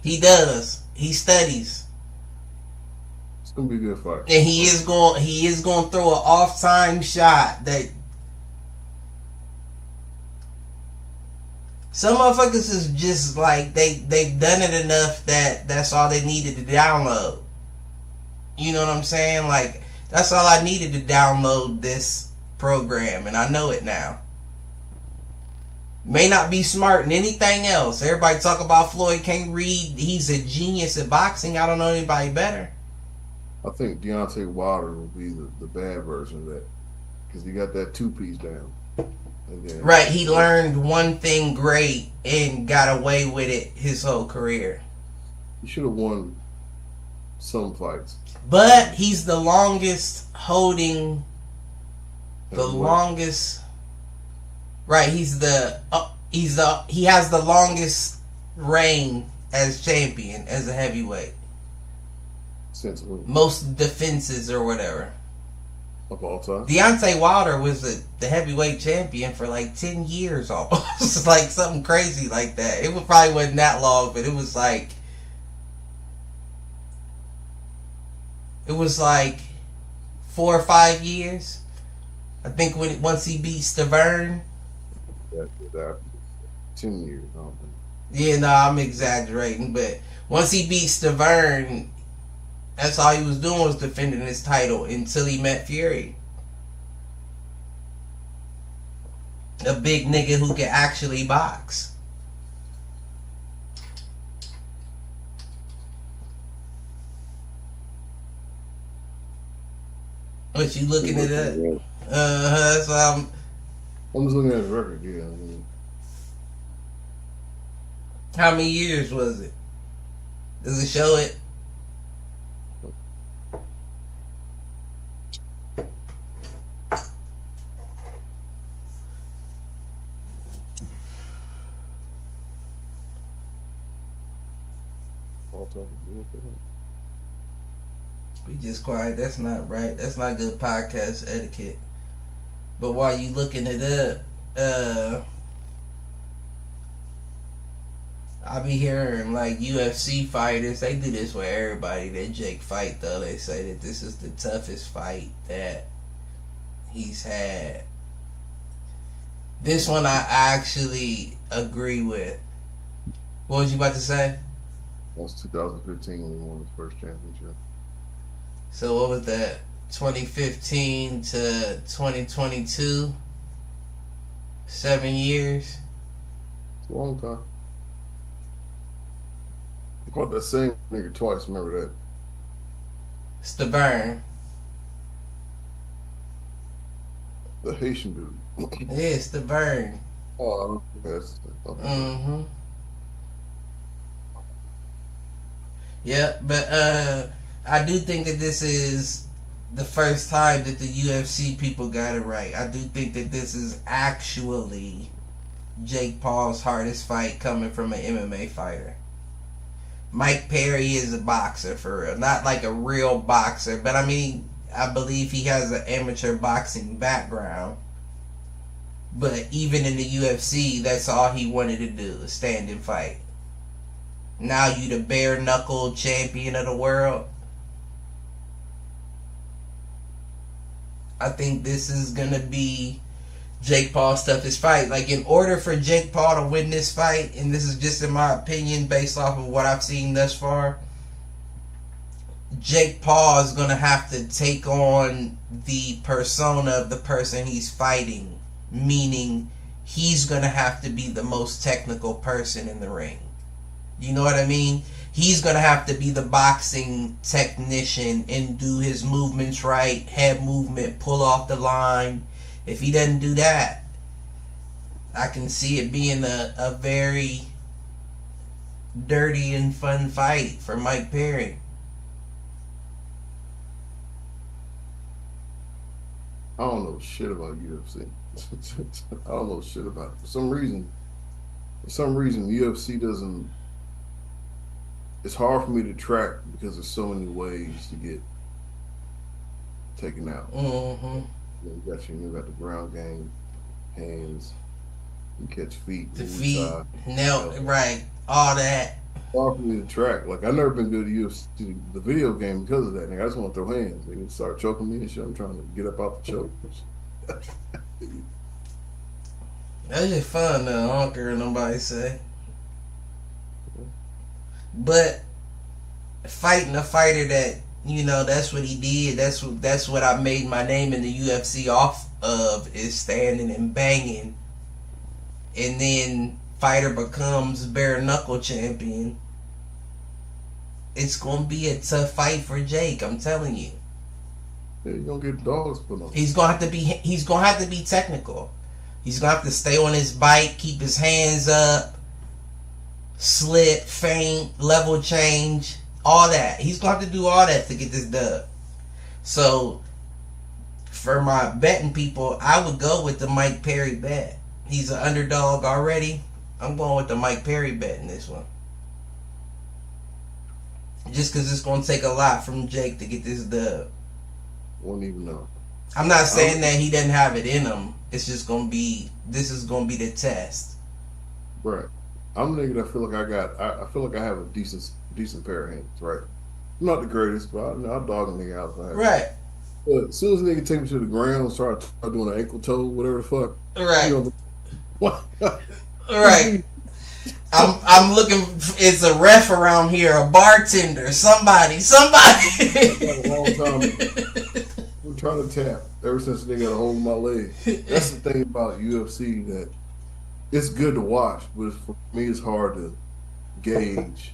He does. He studies. It's gonna be a good fight. And he is going to throw an off-time shot that some motherfuckers is just like they've done it enough that that's all they needed to download. You know what I'm saying? Like, that's all I needed to download this program, and I know it now. May not be smart in anything else. Everybody talk about Floyd can't read. He's a genius at boxing. I don't know anybody better. I think Deontay Wilder will be the bad version of that, because he got that 2-piece down. Then, right, he learned one thing great and got away with it his whole career. He should have won some fights. But he's the longest holding. The longest, right? He has the longest reign as champion, as a heavyweight. Since most defenses or whatever of all time. Deontay Wilder was the heavyweight champion for like 10 years almost. Like something crazy like that. It probably wasn't that long, but it was like 4 or 5 years. I think once he beat Stavern. That 10 years. I don't think. Yeah, no, I'm exaggerating, but once he beat Stavern, that's all he was doing was defending his title until he met Fury. A big nigga who can actually box. What, you looking it up? That's why I'm just looking at his record, yeah. I mean, how many years was it? Does it show it? Be just quiet. That's not right. That's not good podcast etiquette. But while you looking it up, I be hearing like UFC fighters, they do this with everybody that Jake fight though. They say that this is the toughest fight that he's had. This one I actually agree with. What was you about to say? That was 2015 when he won his first championship. So what was that? 2015 to 2022. 7 years. It's a long time. I caught that same nigga twice. Remember that? It's the burn. The Haitian dude. Yeah, it's the burn. Oh, that's. Mm-hmm. Yeah, but I do think that this is the first time that the UFC people got it right. I do think that this is actually Jake Paul's hardest fight coming from an MMA fighter. Mike Perry is a boxer for real. Not like a real boxer, but I mean, I believe he has an amateur boxing background. But even in the UFC, that's all he wanted to do, is stand and fight. Now you the bare knuckle champion of the world. I think this is going to be Jake Paul's toughest fight. Like, in order for Jake Paul to win this fight, and this is just in my opinion based off of what I've seen thus far, Jake Paul is going to have to take on the persona of the person he's fighting. Meaning, he's going to have to be the most technical person in the ring. You know what I mean? He's going to have to be the boxing technician and do his movements right, head movement, pull off the line. If he doesn't do that, I can see it being a very dirty and fun fight for Mike Perry. I don't know shit about UFC. I don't know shit about it. For some reason, UFC doesn't. It's hard for me to track because there's so many ways to get taken out. Mm-hmm. You got the ground game, hands, you catch feet, the feet, nail, right, all that. Hard for me to track. Like, I've never been good at UFC, the video game, because of that. Nigga, I just want to throw hands. They can start choking me and shit. I'm trying to get up out the choke. That's just fun though. I don't care what nobody say. But fighting a fighter that, you know, that's what he did. That's what I made my name in the UFC off of, is standing and banging. And then fighter becomes bare knuckle champion. It's gonna be a tough fight for Jake. I'm telling you. Yeah, you're gonna get dogs put on. He's gonna have to be technical. He's gonna have to stay on his bike, keep his hands up, slip, feint, level change, all that. He's gonna have to do all that to get this dub. So, for my betting people, I would go with the Mike Perry bet. He's an underdog already. I'm going with the Mike Perry bet in this one. Just because it's going to take a lot from Jake to get this dub. Won't even know. I'm not saying that he doesn't have it in him. It's just going to be, this is going to be the test. Right. I'm a nigga that I feel like I have a decent pair of hands, right? I'm not the greatest, but I'll dog a nigga out. Right. But as soon as a nigga take me to the ground and start doing an ankle toe, whatever the fuck. Right. You know, right. I'm looking. It's a ref around here, a bartender, somebody. A long time. I'm trying to tap ever since they got a hold of my leg. That's the thing about UFC, that it's good to watch, but for me it's hard to gauge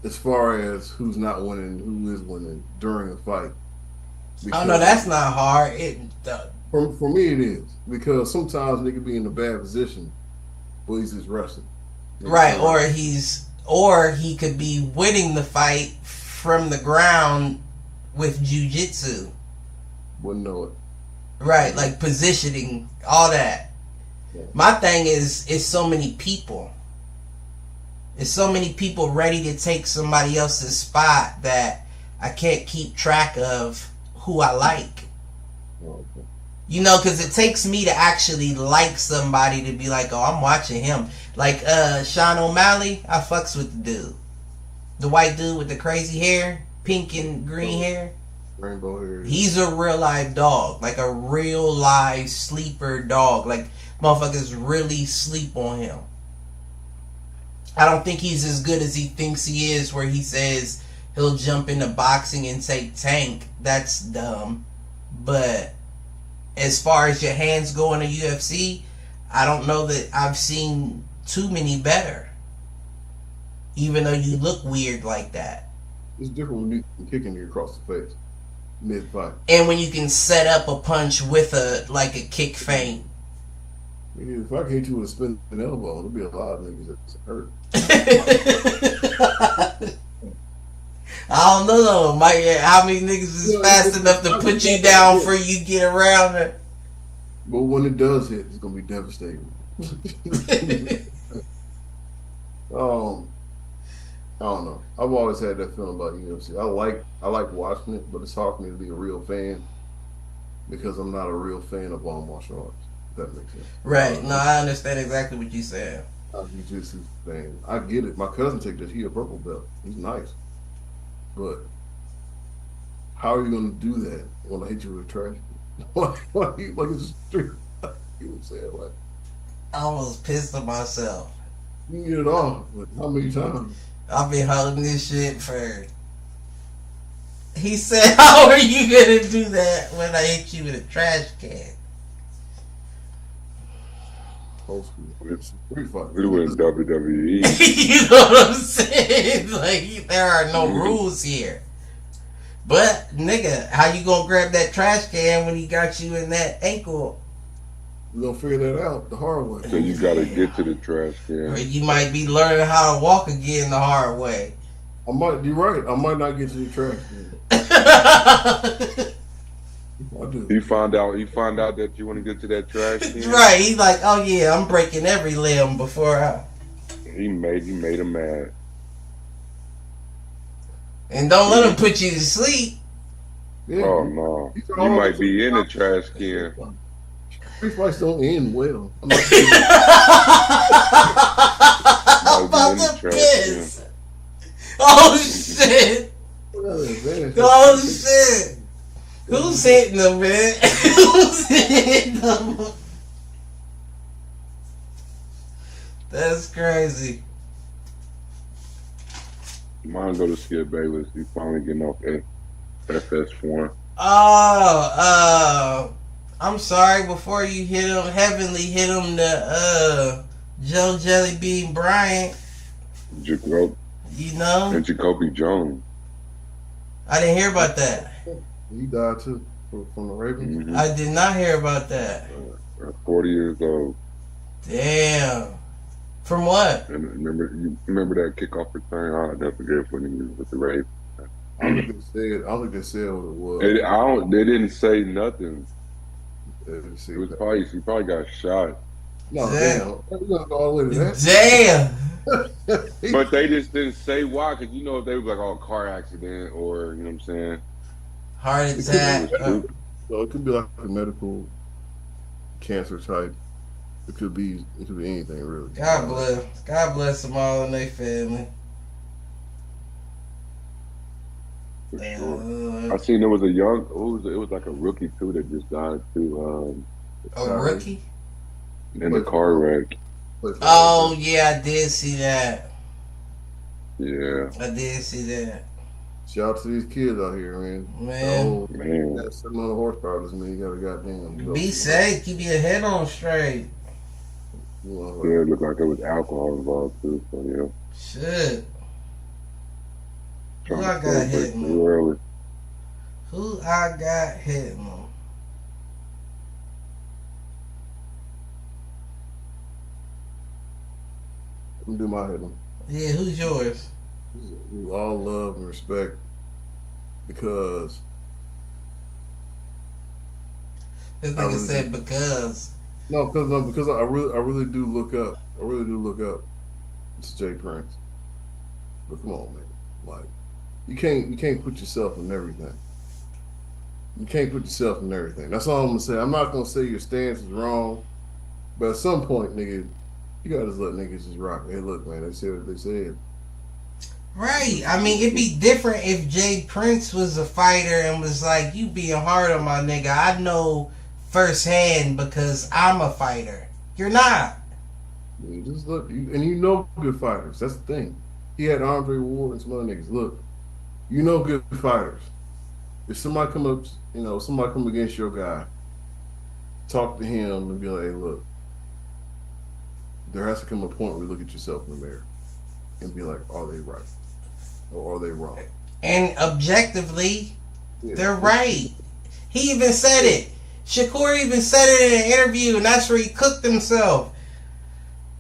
as far as who's not winning, who is winning during a fight. Oh no, that's not hard. For me it is, because sometimes they could be in a bad position, but he's just wrestling. Right, or he could be winning the fight from the ground with jiu-jitsu. Wouldn't know it. Right, like positioning, all that. Yeah. My thing is, it's so many people. It's so many people ready to take somebody else's spot that I can't keep track of who I like. Oh, okay. You know, because it takes me to actually like somebody to be like, oh, I'm watching him. Like Sean O'Malley, I fucks with the dude. The white dude with the crazy hair, pink and green hair. Rainbow hair. He's a real live dog. Like a real live sleeper dog. Like motherfuckers really sleep on him. I don't think he's as good as he thinks he is, where he says he'll jump into boxing and say Tank. That's dumb. But as far as your hands go in the UFC, I don't know that I've seen too many better. Even though you look weird like that. It's different when you can kicking you across the face mid-fight. And when you can set up a punch with a kick feint. If I can hit you with a spinning elbow, there'll be a lot of niggas that hurt. I don't know though, Mike. How many niggas is fast enough to put you down before you get around it? But when it does hit, it's gonna be devastating. I don't know. I've always had that feeling about UFC. I like watching it, but it's hard for me to be a real fan because I'm not a real fan of all martial arts. If that makes sense. Right. No, I understand exactly what you said. I'm just a fan. I get it. My cousin take this. He a purple belt. He's nice. But how are you going to do that when I hit you with a trash can? like it's a street. You know what I'm saying? Like, I almost pissed at myself. You can get it off, but how many times? I've been holding this shit for... He said, how are you going to do that when I hit you with a trash can? Old school. It's free fight. We were in WWE. You know what I'm saying? Like, there are no rules here. But, nigga, how you gonna grab that trash can when he got you in that ankle? We're gonna figure that out the hard way. So you gotta get to the trash can. Or you might be learning how to walk again the hard way. You're right. I might not get to the trash can. I do. He found out that you want to get to that trash can. Right. He's like, oh yeah, I'm breaking every limb before I... He made him mad. And don't let him put you to sleep. Yeah. Oh no. You might be in the trash can. Free fights don't end well. I'm about to piss. Oh shit. Oh shit. Who's hitting them, man? Who's hitting them? That's crazy. Mine go to Skip Bayless. He's finally getting off FS1. Oh, I'm sorry. Before you hit him, Heavenly hit him to Joe Jellybean Bryant. Jacob. You know? And Jacoby Jones. I didn't hear about that. He died too from the Ravens. Mm-hmm. I did not hear about that. 40 years old. Damn. From what? And remember that kickoff return? I'll never forget when he was with the Ravens. I don't think they said what it was. They didn't say nothing. It was probably he probably got shot. No, damn. We gotta go all the way to that. Damn. But they just didn't say why, because you know if they was like, oh, car accident or you know what I'm saying, heart attack. So it could be like a medical cancer type. It could be anything really. God bless them all and their family. I seen there was a young. It was like a rookie too that just died too. A rookie in a car wreck. Oh yeah, I did see that. Yeah, I did see that. Shout out to these kids out here, man. Man. That 700 horsepower doesn't mean you got a goddamn. Be safe. Keep your head on straight. Yeah, it looked like there was alcohol involved too. So yeah. Shit. Who I got hitting them? Who I got hitting them? I'm do my hitting. Yeah, who's yours? We all love and respect because. This nigga said because. No, because I really do look up. I really do look up to Jay Prince. But come on, man. Like, you can't put yourself in everything. You can't put yourself in everything. That's all I'm gonna say. I'm not gonna say your stance is wrong, but at some point, nigga, you gotta just let niggas just rock. Hey, look, man, they said what they said. Right. I mean, it'd be different if Jay Prince was a fighter and was like, you being hard on my nigga. I know firsthand because I'm a fighter. You're not. You just look, and you know good fighters. That's the thing. He had Andre Ward and some other niggas. Look, You know good fighters. If somebody come up, somebody come against your guy, talk to him and be like, hey, look, there has to come a point where you look at yourself in the mirror and be like, are they right? Or are they wrong? And objectively, they're right. He even said it. Shakur even said it in an interview, and that's where he cooked himself.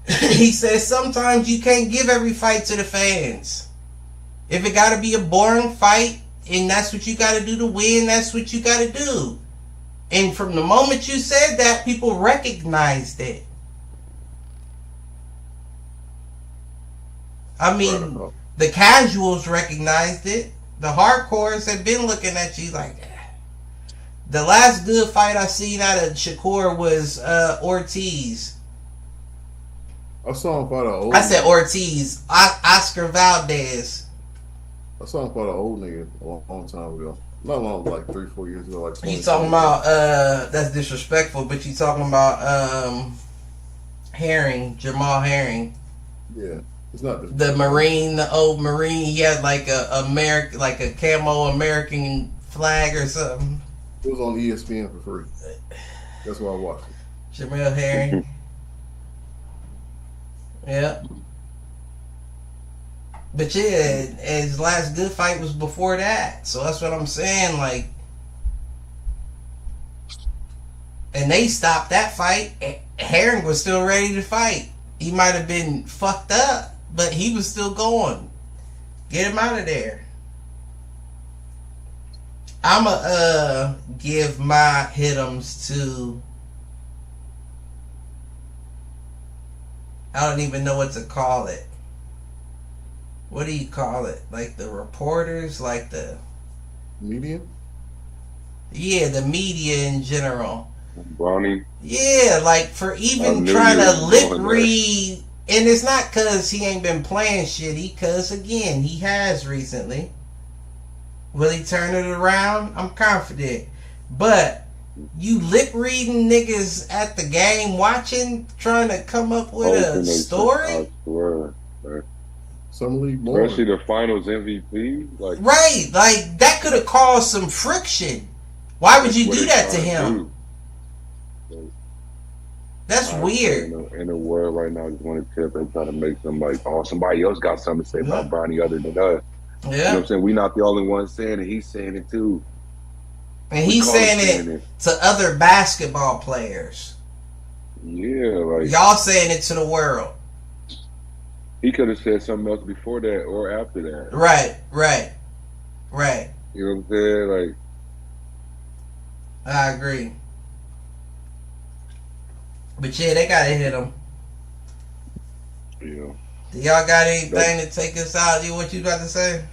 He says sometimes you can't give every fight to the fans. If it got to be a boring fight, and that's what you got to do to win, that's what you got to do. And from the moment you said that, people recognized it. I mean, the casuals recognized it. The hardcores have been looking at you like that. The last good fight I seen out of Shakur was Ortiz. I saw him fight an old. I said Ortiz. Oscar Valdez. I saw him fight an old nigga a long time ago. Not long, like 3-4 years ago. Like You talking about that's disrespectful, but you talking about Herring, Jamal Herring. Yeah, it's not the Marine, the old Marine. He had like a American, like a camo American flag or something. It was on ESPN for free. That's why I watched it. Jamal Herring. Yeah. But yeah, his last good fight was before that. So that's what I'm saying. Like, and they stopped that fight. Herring was still ready to fight. He might have been fucked up, but he was still going. Get him out of there. I'ma give my hit'ems to, I don't even know what to call it. What do you call it? Like the reporters? Like the media? Yeah, the media in general. Bronny? Yeah, like for even trying to lip read, and it's not cause he ain't been playing shitty, cause again, he has recently. Will he turn it around? I'm confident. But you lip reading niggas at the game watching, trying to come up with a story? I swear. Summer League more. Especially the finals MVP. Right, like that could have caused some friction. Why would you do that to him? That's weird. In the world right now, I just want to tip and try to make somebody else got something to say about Bronny other than us. Yeah. You know what I'm saying? We're not the only ones saying it. He's saying it too. And he's saying it to other basketball players. Yeah, like y'all saying it to the world. He could have said something else before that or after that. Right. You know what I'm saying? Like, I agree. But yeah, they gotta hit him. Yeah. Do y'all got anything to take us out? What you got to say?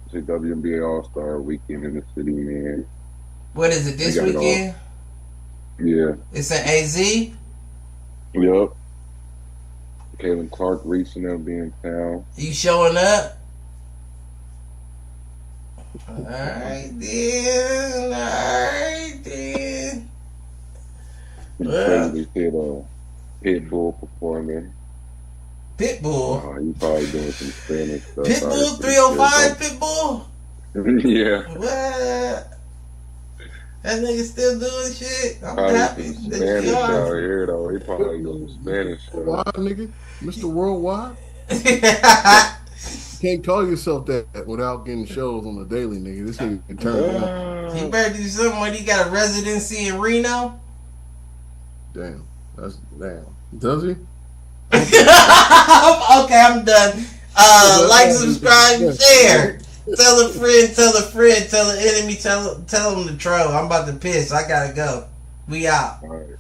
It's a WNBA All-Star weekend in the city, man. What is it, this weekend? Yeah. It's an AZ? Yep. Caitlin Clark, Reese, and them being in town. You showing up? Alright then. Crazy said Pitbull performing. Pitbull? You probably doing some Spanish stuff. Pitbull 305 Pitbull? Yeah. What? That nigga still doing shit? I'm probably happy. some Spanish out here though. He probably doing some Spanish stuff. Why, nigga? Mr. Worldwide? Can't call yourself that without getting shows on the daily, nigga. This nigga can turn up. He better do something when he got a residency in Reno. Damn. Does he? Okay, I'm done. Like, subscribe, share. Tell a friend, tell an enemy, tell them to troll. I'm about to piss. I gotta go. We out. All right.